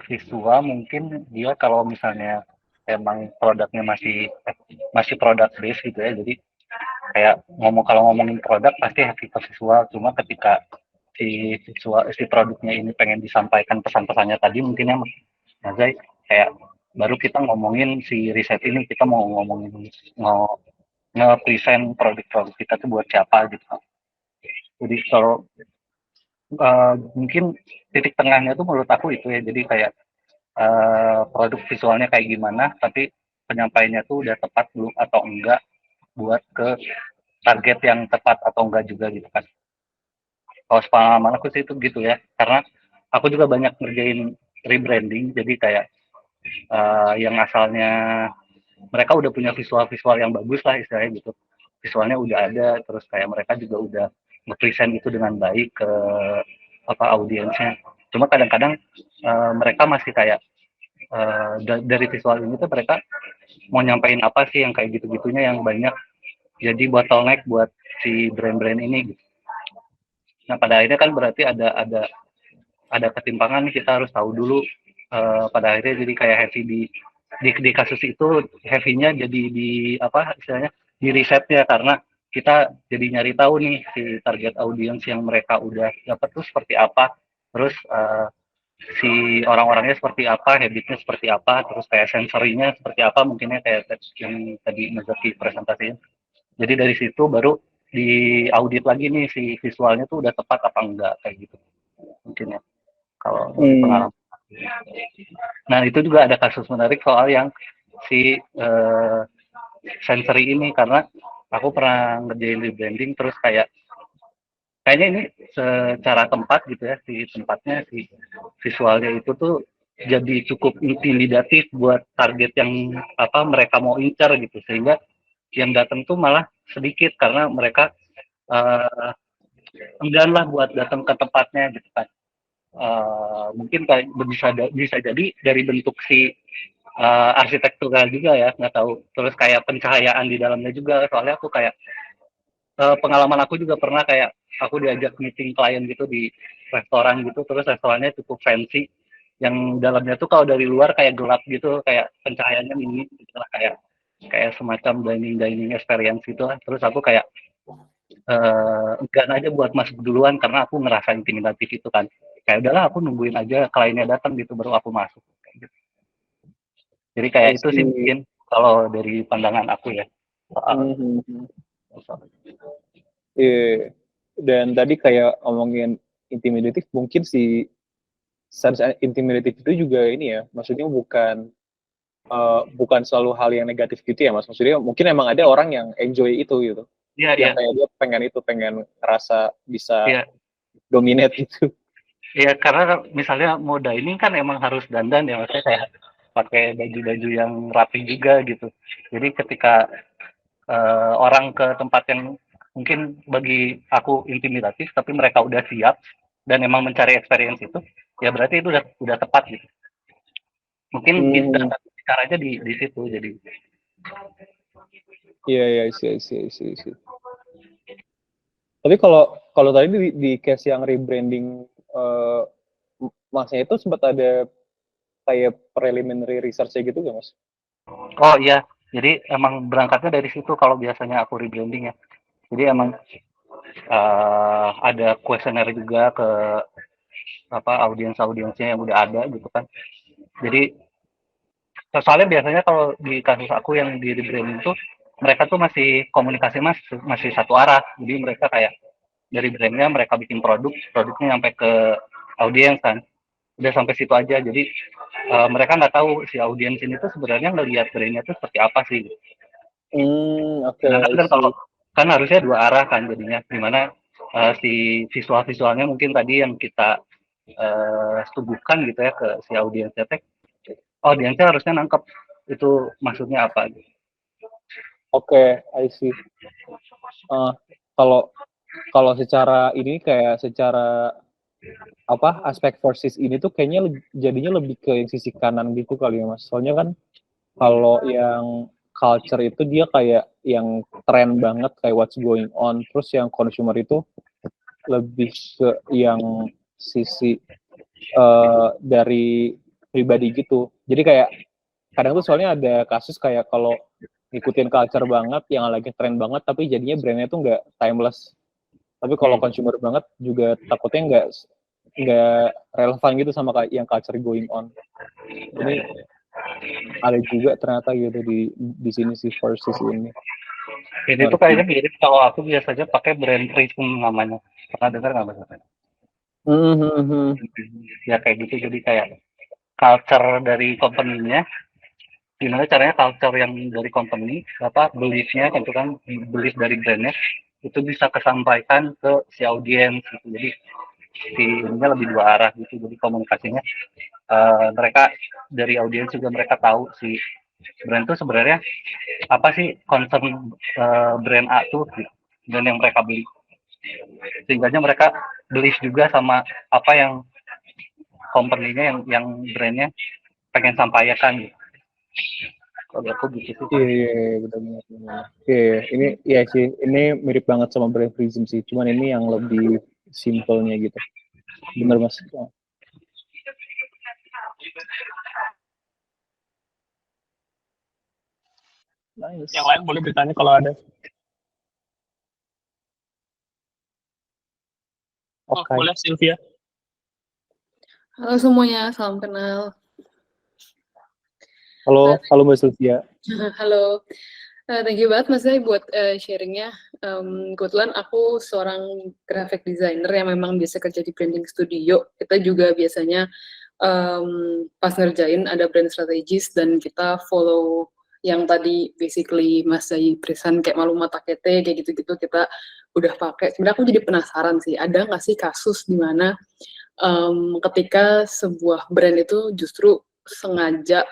visual mungkin dia kalau misalnya emang produknya masih produk base gitu ya, jadi kayak kalau ngomongin produk pasti happy ke visual, cuma ketika si produknya ini pengen disampaikan pesan-pesannya tadi mungkin ya Mas Zai, kayak baru kita ngomongin si riset ini, kita mau nge-present produk-produk kita tuh buat siapa gitu. Jadi kalau mungkin titik tengahnya tuh menurut aku itu ya, jadi kayak produk visualnya kayak gimana, tapi penyampaiannya tuh udah tepat belum atau enggak buat ke target yang tepat atau enggak juga gitu kan. Kalau pengalaman aku sih itu gitu ya, karena aku juga banyak ngerjain rebranding, jadi kayak yang asalnya mereka udah punya visual-visual yang bagus lah istilahnya gitu, visualnya udah ada, terus kayak mereka juga udah nge-present itu dengan baik ke audiensnya. Cuma kadang-kadang mereka masih kayak dari visual ini tuh mereka mau nyampein apa sih yang kayak gitu-gitunya yang banyak jadi bottleneck buat si brand-brand ini gitu. Nah pada akhirnya kan berarti ada ketimpangan nih, kita harus tahu dulu pada akhirnya jadi kayak heavy di kasus itu, heavy-nya jadi di apa istilahnya di risetnya, karena kita jadi nyari tahu nih si target audiens yang mereka udah dapat tuh seperti apa, terus si orang-orangnya seperti apa, habitnya seperti apa, terus kayak sensorinya seperti apa, mungkinnya kayak yang tadi Mazaki presentasiin. Jadi dari situ baru diaudit lagi nih si visualnya tuh udah tepat apa enggak kayak gitu mungkin ya kalau dari pengalaman. Nah itu juga ada kasus menarik soal yang si sensory ini, karena aku pernah ngerjain rebranding terus kayaknya ini secara tempat gitu ya, si tempatnya si visualnya itu tuh jadi cukup intimidatif buat target yang mereka mau incar gitu, sehingga yang datang tuh malah sedikit karena mereka enggan lah buat datang ke tempatnya gitu kan. Mungkin bisa jadi dari bentuk si arsitektural juga ya, nggak tahu, terus kayak pencahayaan di dalamnya juga, soalnya aku kayak pengalaman aku juga pernah kayak aku diajak meeting klien gitu di restoran gitu, terus restorannya cukup fancy, yang dalamnya tuh kalau dari luar kayak gelap gitu, kayak pencahayaannya minim gitu lah, kayak semacam dining experience gitu lah. Terus aku kayak enggan aja buat masuk duluan karena aku ngerasa intimidatif itu kan, kayak udahlah aku nungguin aja kliennya datang gitu baru aku masuk kayak gitu. Jadi kayak itu sih mungkin kalau dari pandangan aku ya soal Iya. Dan tadi kayak ngomongin intimidatif, mungkin si sense intimidatif itu juga ini ya, maksudnya bukan selalu hal yang negatif gitu ya Mas. Maksudnya mungkin emang ada orang yang enjoy itu gitu. Yang kayak dia pengen ngerasa bisa dominate gitu. Iya, karena misalnya mau dining kan emang harus dandan ya, maksudnya kayak pakai baju-baju yang rapi juga gitu. Jadi ketika orang ke tempat yang mungkin bagi aku intimidatif, tapi mereka udah siap dan emang mencari experience itu, ya berarti itu udah tepat gitu. Mungkin caranya di situ jadi. Iya, sih. Tapi kalau tadi di case yang rebranding Masnya itu sempat ada kayak preliminary research gitu gak Mas? Oh iya, jadi emang berangkatnya dari situ kalau biasanya aku rebranding ya. Jadi emang ada kuesioner juga ke audiensnya yang udah ada gitu kan. Jadi soalnya biasanya kalau di kasus aku yang di rebranding tuh mereka tuh masih komunikasi masih satu arah. Jadi mereka kayak dari brandnya mereka bikin produknya sampai ke audiens kan. Udah sampai situ aja. Jadi mereka nggak tahu si audiens ini tuh sebenarnya ngelihat brandnya tuh seperti apa sih. Oke. Kan kalau kan harusnya dua arah kan jadinya, dimana si visualnya mungkin tadi yang kita suguhkan gitu ya ke si audiensnya audiensnya harusnya nangkep itu maksudnya apa gitu. Oke, I see. Kalau secara ini kayak secara aspek versus ini tuh kayaknya jadinya lebih ke yang sisi kanan gitu kali ya Mas. Soalnya kan kalau yang culture itu dia kayak yang tren banget kayak what's going on, terus yang consumer itu lebih ke yang sisi dari pribadi gitu. Jadi kayak kadang tuh soalnya ada kasus kayak kalau ngikutin culture banget yang lagi tren banget tapi jadinya brandnya tuh nggak timeless. Tapi kalau consumer banget juga takutnya nggak relevan gitu sama yang culture going on. Ini ada juga ternyata gitu di sini sih versus ini. Ini tuh kayaknya mirip kalau aku biasanya pakai brand Prism namanya. Pernah dengar nggak Mas? Ya kayak gitu, jadi kayak culture dari company-nya, gimana caranya culture yang dari company, beliefnya tentu kan, belief dari brandnya, itu bisa kesampaikan ke si audiens gitu. Jadi si ininya lebih dua arah gitu, jadi komunikasinya mereka dari audiens juga mereka tahu si brand itu sebenarnya apa sih concern brand A tuh gitu, brand yang mereka beli, sehingga mereka belief juga sama apa yang company-nya yang brandnya pengen sampaikan gitu. Kalau aku gitu sih. Iya, benar-benar. Iya, ini ya sih, ini mirip banget sama brand Prism sih, cuman ini yang lebih simpelnya gitu. Bener Mas. Nice. Yang lain boleh bertanya kalau ada. Oke. Boleh Sylvia. Halo semuanya, salam kenal. Halo Mbak Sylvia. Halo, thank you banget Mas Zai buat sharingnya. Kebetulan aku seorang graphic designer yang memang biasa kerja di branding studio. Kita juga biasanya pas ngerjain ada brand strategis dan kita follow yang tadi basically Mas Zai present kayak Malu Mata Kete kayak gitu-gitu kita udah pakai. Sebenarnya aku jadi penasaran sih, ada nggak sih kasus di mana ketika sebuah brand itu justru sengaja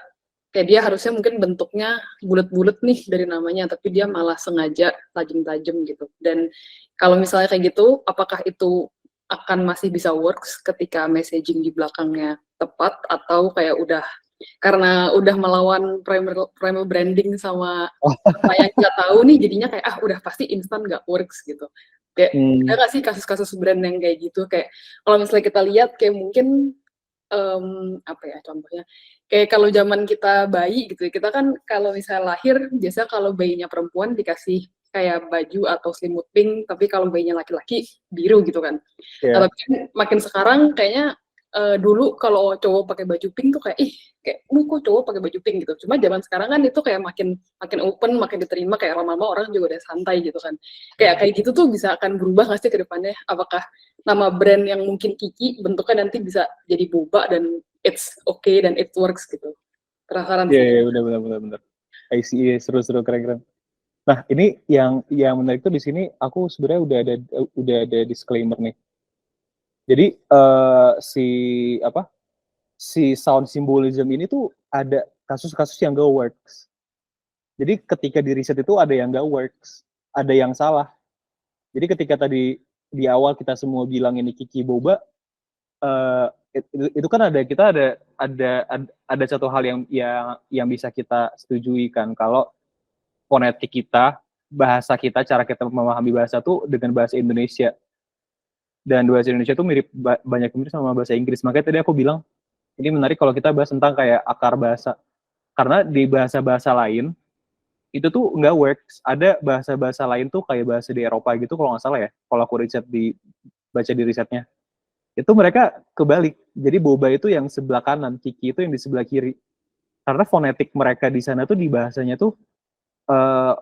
kayak dia harusnya mungkin bentuknya bulat-bulat nih dari namanya, tapi dia malah sengaja tajam-tajam gitu. Dan kalau misalnya kayak gitu, apakah itu akan masih bisa works ketika messaging di belakangnya tepat, atau kayak udah karena udah melawan primer branding sama apa yang kita tahu nih, jadinya kayak udah pasti instan nggak works gitu. Kayak ada nggak sih kasus-kasus brand yang kayak gitu? Kayak kalau misalnya kita lihat kayak mungkin apa ya contohnya, kayak kalau zaman kita bayi gitu, kita kan kalau misalnya lahir, biasa kalau bayinya perempuan dikasih kayak baju atau selimut pink, tapi kalau bayinya laki-laki biru gitu kan. Yeah. Tapi makin sekarang kayaknya dulu kalau cowok pakai baju pink tuh kayak kok cowok pakai baju pink gitu. Cuma zaman sekarang kan itu kayak makin open, makin diterima, kayak lama-lama orang juga udah santai gitu kan. Kayak gitu tuh bisa akan berubah nggak sih ke depannya? Apakah nama brand yang mungkin Kiki bentuknya nanti bisa jadi boba dan it's okay dan it works gitu. Penasaran sih. Iya, benar. I see, seru-seru, keren-keren. Nah, ini yang menarik tuh di sini aku sebenarnya udah ada disclaimer nih. Jadi si sound symbolism ini tuh ada kasus-kasus yang gak works. Jadi ketika di riset itu ada yang gak works, ada yang salah. Jadi ketika tadi di awal kita semua bilang ini Kiki boba, itu kan ada satu hal yang bisa kita setujui kan, kalau fonetik kita, bahasa kita, cara kita memahami bahasa tuh dengan bahasa Indonesia. Dan bahasa Indonesia tuh banyak mirip sama bahasa Inggris. Makanya tadi aku bilang, ini menarik kalau kita bahas tentang kayak akar bahasa. Karena di bahasa-bahasa lain, itu tuh nggak works. Ada bahasa-bahasa lain tuh kayak bahasa di Eropa gitu kalau nggak salah ya. Kalau aku baca di risetnya. Itu mereka kebalik. Jadi boba itu yang sebelah kanan, Kiki itu yang di sebelah kiri. Karena fonetik mereka di sana tuh di bahasanya tuh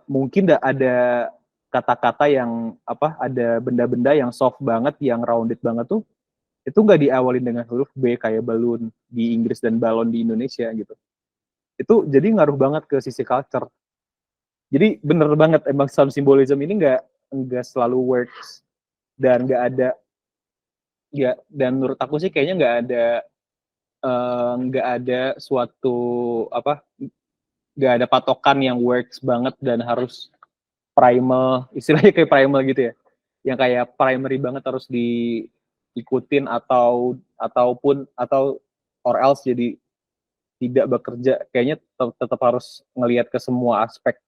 mungkin ada kata-kata yang ada benda-benda yang soft banget, yang rounded banget tuh, itu nggak diawalin dengan huruf B kayak balloon di Inggris dan balon di Indonesia gitu. Itu jadi ngaruh banget ke sisi culture. Jadi bener banget emang sound symbolism ini nggak selalu works, dan dan menurut aku sih kayaknya nggak ada suatu nggak ada patokan yang works banget dan harus primal, istilahnya kayak primal gitu ya, yang kayak primary banget harus diikutin atau or else jadi tidak bekerja. Kayaknya tetap harus ngelihat ke semua aspek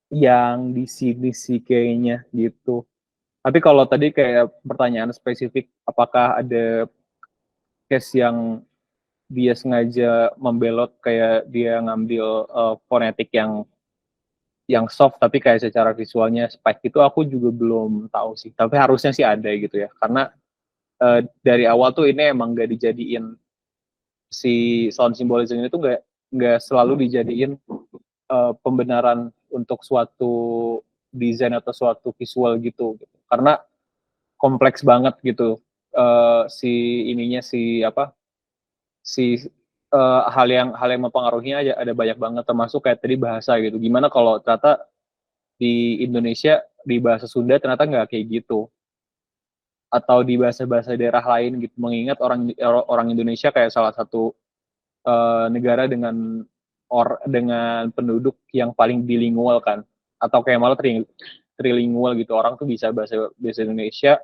yang di sini sih kayaknya gitu. Tapi kalau tadi kayak pertanyaan spesifik, apakah ada case yang dia sengaja membelot kayak dia ngambil fonetik yang soft tapi kayak secara visualnya spike itu aku juga belum tahu sih. Tapi harusnya sih ada gitu ya. Karena dari awal tuh ini emang gak dijadiin si sound symbolism ini tuh nggak selalu dijadiin pembenaran untuk suatu desain atau suatu visual gitu. Karena kompleks banget gitu si ininya si hal yang mempengaruhinya aja ada banyak banget termasuk kayak tadi bahasa gitu. Gimana kalau ternyata di Indonesia di bahasa Sunda ternyata nggak kayak gitu atau di bahasa-bahasa daerah lain gitu mengingat orang Indonesia kayak salah satu negara dengan penduduk yang paling bilingual kan atau kayak malah trilingual gitu orang tuh bisa bahasa bahasa Indonesia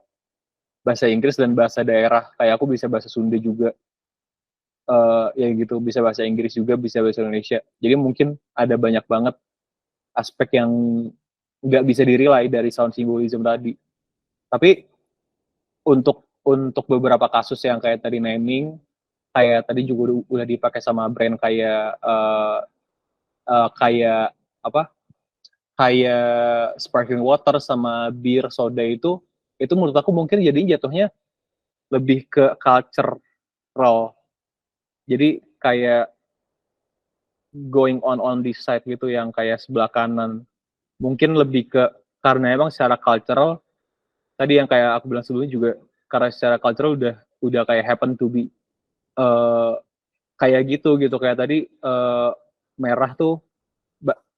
bahasa Inggris dan bahasa daerah kayak aku bisa bahasa Sunda juga ya gitu bisa bahasa Inggris juga bisa bahasa Indonesia jadi mungkin ada banyak banget aspek yang nggak bisa dirilai dari sound symbolism tadi tapi untuk beberapa kasus yang kayak tadi naming kayak tadi juga udah dipakai sama brand kayak apa kayak sparkling water sama bir soda itu menurut aku mungkin jadi jatuhnya lebih ke cultural jadi kayak going on this side gitu yang kayak sebelah kanan mungkin lebih ke karena emang secara cultural tadi yang kayak aku bilang sebelumnya juga karena secara cultural udah kayak happen to be uh, kayak gitu kayak tadi merah tuh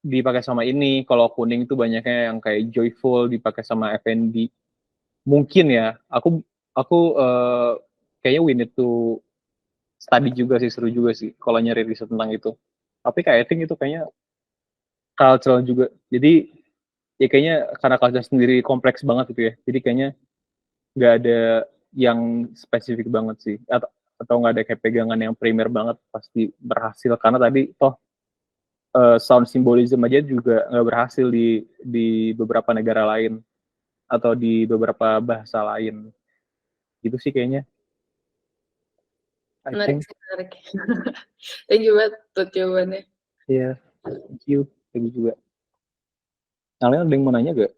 dipakai sama ini kalau kuning tuh banyaknya yang kayak joyful dipakai sama F&B mungkin ya aku kayaknya we need to study juga sih seru juga sih kalau nyari riset tentang itu tapi kayak I think itu kayaknya cultural juga jadi ya kayaknya karena culture sendiri kompleks banget gitu ya jadi kayaknya nggak ada yang spesifik banget sih atau nggak ada kayak pegangan yang primer banget pasti berhasil karena tadi toh sound symbolism aja juga nggak berhasil di beberapa negara lain atau di beberapa bahasa lain gitu sih kayaknya I Menarik think sih, menarik. Thank you banget buat jawabannya. ya yeah. Thank you juga kalian ada yang mau nanya gak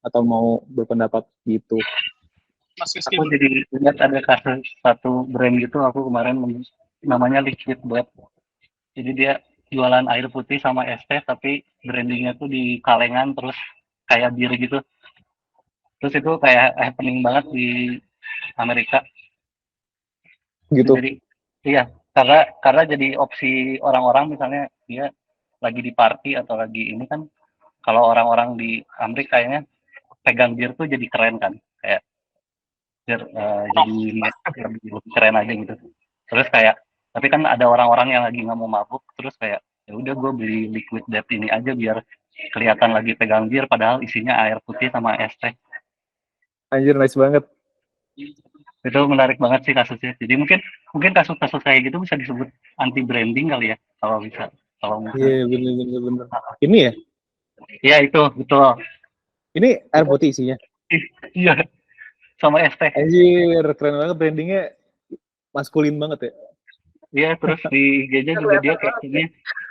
atau mau berpendapat gitu Mas Rizky, Aku jadi lihat ada kasus satu brand gitu aku kemarin namanya Liquid Blood. Jadi dia jualan air putih sama es teh tapi brandingnya tuh di kalengan terus kayak bir gitu. Terus itu kayak happening banget di Amerika. gitu Jadi iya karena jadi opsi orang-orang misalnya dia lagi di party atau lagi ini kan kalau orang-orang di Amerika kayaknya pegang bir tuh jadi keren kan kayak jadi lebih keren aja gitu terus kayak tapi kan ada orang-orang yang lagi nggak mau mabuk terus kayak ya udah gue beli liquid death ini aja biar kelihatan lagi pegang bir padahal isinya air putih sama es teh anjir nice banget itu menarik banget sih kasusnya jadi mungkin kasus-kasus kayak gitu bisa disebut anti branding kali ya kalau iya misalnya bener ini ya iya itu betul ini air putih isinya iya sama es teh anjir keren banget brandingnya maskulin banget ya iya terus di IG-nya juga dia kayak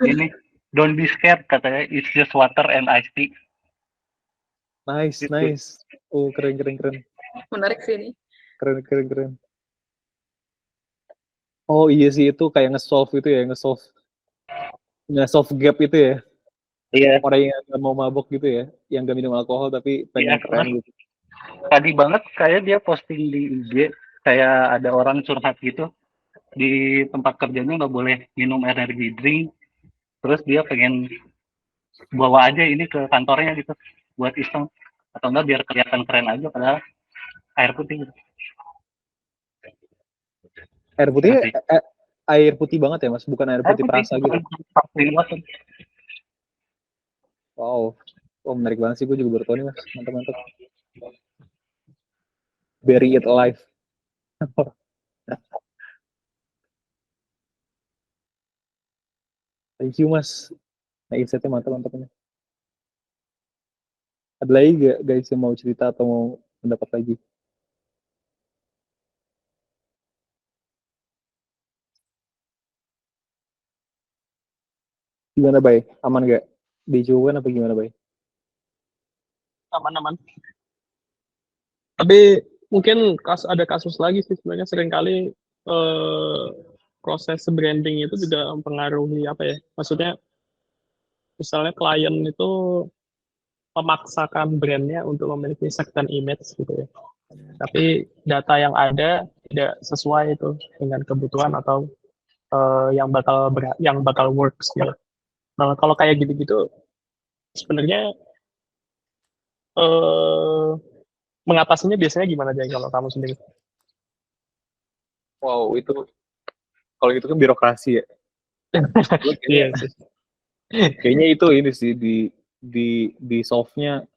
ini don't be scared katanya it's just water and iced tea nice gitu. nice oh keren Menarik sih ini. keren oh iya sih itu kayak nge-solve itu ya nge-solve gap itu ya Iya, orang yang gak mau mabok gitu ya yang gak minum alkohol tapi pengen iya. keren Terus gitu tadi banget kayak dia posting di IG kayak ada orang curhat gitu di tempat kerjanya nggak boleh minum energy drink. Terus dia pengen bawa aja ini ke kantornya gitu buat iseng atau enggak biar kelihatan keren aja padahal air putih gitu. air putih Ngerti? air putih banget ya mas bukan air Air putih putih perasa gitu bukan sparkling water. wow oh menarik banget sih gue juga baru tahu nih mas mantap bury it alive thank you mas nah insightnya mantap ini ada lagi gak guys yang mau cerita atau mau pendapat lagi Gimana, Bay? Aman gak? Dijauhkan apa gimana, Bay? Aman-aman. Tapi mungkin ada kasus lagi sih sebenarnya seringkali proses branding itu juga mempengaruhi apa ya? Maksudnya misalnya klien itu memaksakan brandnya untuk memiliki certain image gitu ya. Tapi data yang ada tidak sesuai itu dengan kebutuhan atau yang bakal works gitu. Nah, kalau kayak gitu-gitu sebenarnya eh mengatasinya biasanya gimana aja kalau kamu sendiri? Wow, itu kalau itu kan birokrasi ya. Gue Iya kayaknya, sih. kayaknya itu ini sih di solve-nya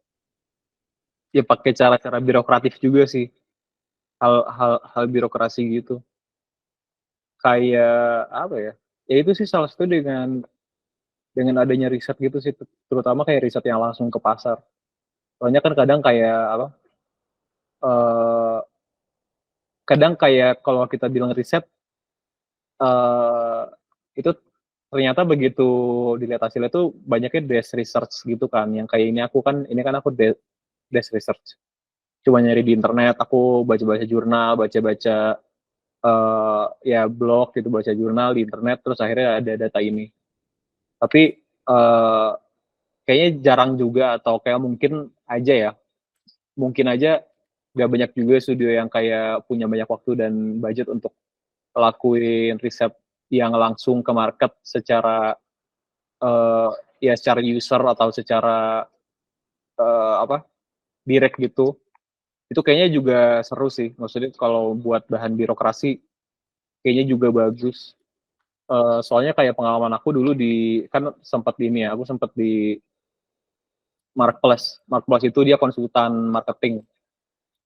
ya pakai cara-cara birokratif juga sih. Hal birokrasi gitu. Kayak apa ya? Ya itu sih salah satu dengan adanya riset gitu sih, terutama kayak riset yang langsung ke pasar. Soalnya kan kadang kayak apa? eh kadang kayak kalau kita bilang riset eh itu ternyata begitu dilihat hasilnya tuh banyaknya desk research gitu kan. Yang kayak ini kan aku desk research. Cuma nyari di internet, aku baca-baca jurnal, baca-baca ya blog gitu, baca jurnal di internet, terus akhirnya ada data ini. Tapi kayaknya jarang juga atau kayak mungkin aja nggak banyak juga studio yang kayak punya banyak waktu dan budget untuk lakuin riset yang langsung ke market secara eh, ya secara user atau secara apa direct gitu. Itu kayaknya juga seru sih, maksudnya kalau buat bahan birokrasi kayaknya juga bagus. Soalnya kayak pengalaman aku dulu kan sempat di ini ya, aku sempat di Marketplace. Marketplace itu dia konsultan marketing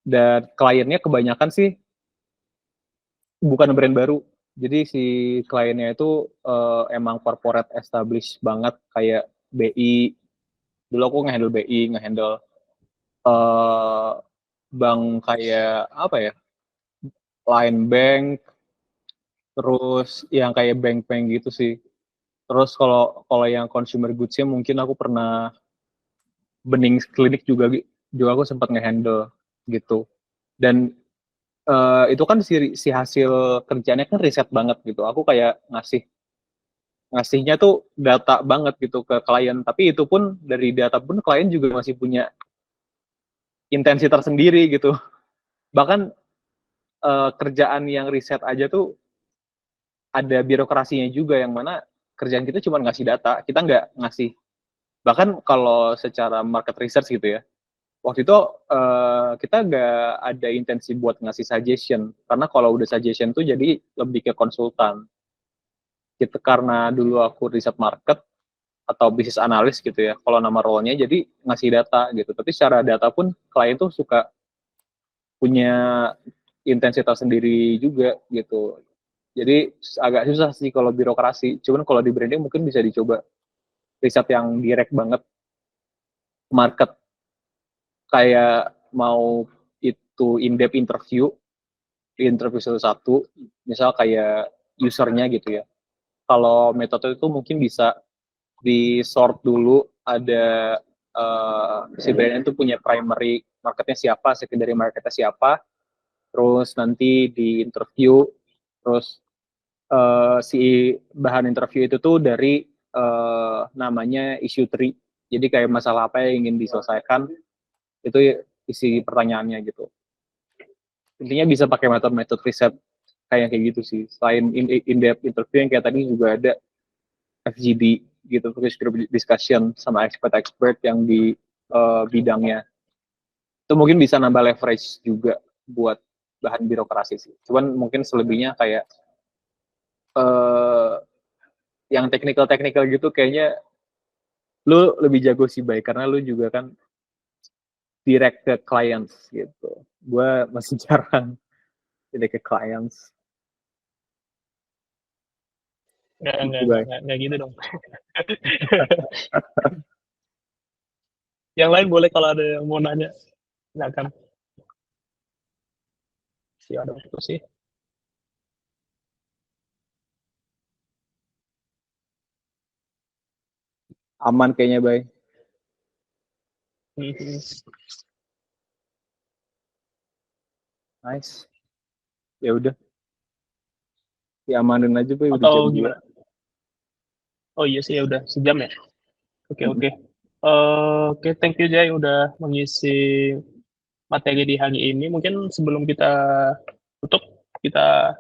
dan kliennya kebanyakan sih bukan brand baru. Jadi si kliennya itu emang corporate established banget kayak BI. Dulu aku ngehandle BI, ngehandle eh bank kayak apa ya? Line Bank, terus yang kayak bank-bank gitu sih. Terus kalau kalau yang consumer goods-nya mungkin aku pernah Bening Klinik juga aku sempat ngehandle gitu. Dan itu kan si hasil kerjanya kan riset banget gitu. Aku kayak ngasihnya tuh data banget gitu ke klien. Tapi itu pun dari data pun klien juga masih punya intensi tersendiri gitu. Bahkan kerjaan yang riset aja tuh ada birokrasinya juga yang mana kerjaan kita cuma ngasih data, kita nggak ngasih. Bahkan kalau secara market research gitu ya, waktu itu kita nggak ada intensi buat ngasih suggestion, karena kalau udah suggestion tuh jadi lebih ke konsultan. Gitu, karena dulu aku riset market atau bisnis analis gitu ya, kalau nama role-nya jadi ngasih data gitu. Tapi secara data pun klien tuh suka punya intensitas sendiri juga gitu. Jadi agak susah sih kalau birokrasi. Cuman kalau di branding mungkin bisa dicoba riset yang direct banget market, kayak mau itu in-depth interview satu-satu, misal kayak usernya gitu ya. Kalau metode itu mungkin bisa di sort dulu, ada si brand itu punya primary marketnya siapa, secondary marketnya siapa, terus nanti di interview, terus si bahan interview itu tuh dari namanya issue tree. Jadi kayak masalah apa yang ingin diselesaikan, itu isi pertanyaannya gitu. Intinya bisa pakai metode-metode riset kayak gitu sih. Selain in-depth interview yang kayak tadi juga ada FGD gitu, focus group discussion sama expert-expert yang di bidangnya. Itu mungkin bisa nambah leverage juga buat bahan birokrasi sih. Cuman mungkin selebihnya kayak eh, yang teknikal-teknikal gitu kayaknya lu lebih jago sih, baik karena lu juga kan direct ke clients gitu. Gue masih jarang direct ke clients. Gitu, baik. Nggak gitu dong. Yang lain boleh kalau ada yang mau nanya. Silakan. Ada waktu sih. Aman kayaknya, Bay. Mhm. Nice. Ya udah. Diamanin aja, Bay, udah Atau jam 2. gimana? Oh iya sih, ya udah sejam ya. Oke, Mhm. oke. Oke, thank you Jay udah mengisi materi di hari ini. Mungkin sebelum kita tutup, kita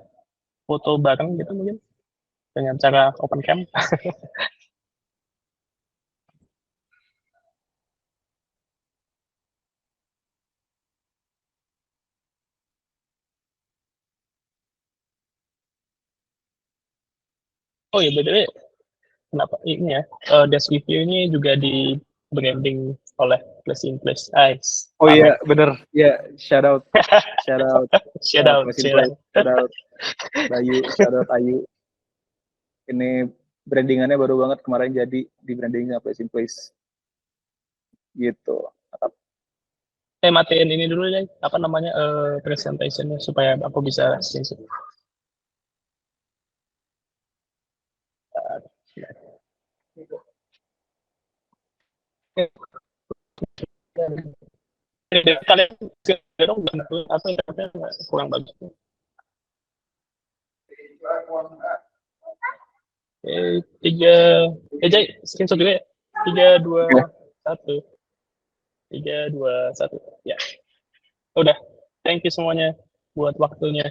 foto bareng gitu mungkin dengan cara open cam. Oh iya, BTW, kenapa ini ya? Desk Review ini juga di branding oleh Place in Place. Ice. Oh iya, bener. Ya, shout out. Shout out. Shout out, Place in shout Place. out. Shout out Bayu. Shout out Ayu. Ini brandingannya baru banget kemarin jadi di brandingnya Place in Place. Gitu. Matiin ini dulu ya, apa namanya, presentationnya supaya aku bisa screenshot. Kalian dong bantu apa internetnya kurang bagus. Tiga, Jay, screenshot juga ya. 3, 2, 1. 3, 2, 1. Ya. Udah. Thank you semuanya buat waktunya.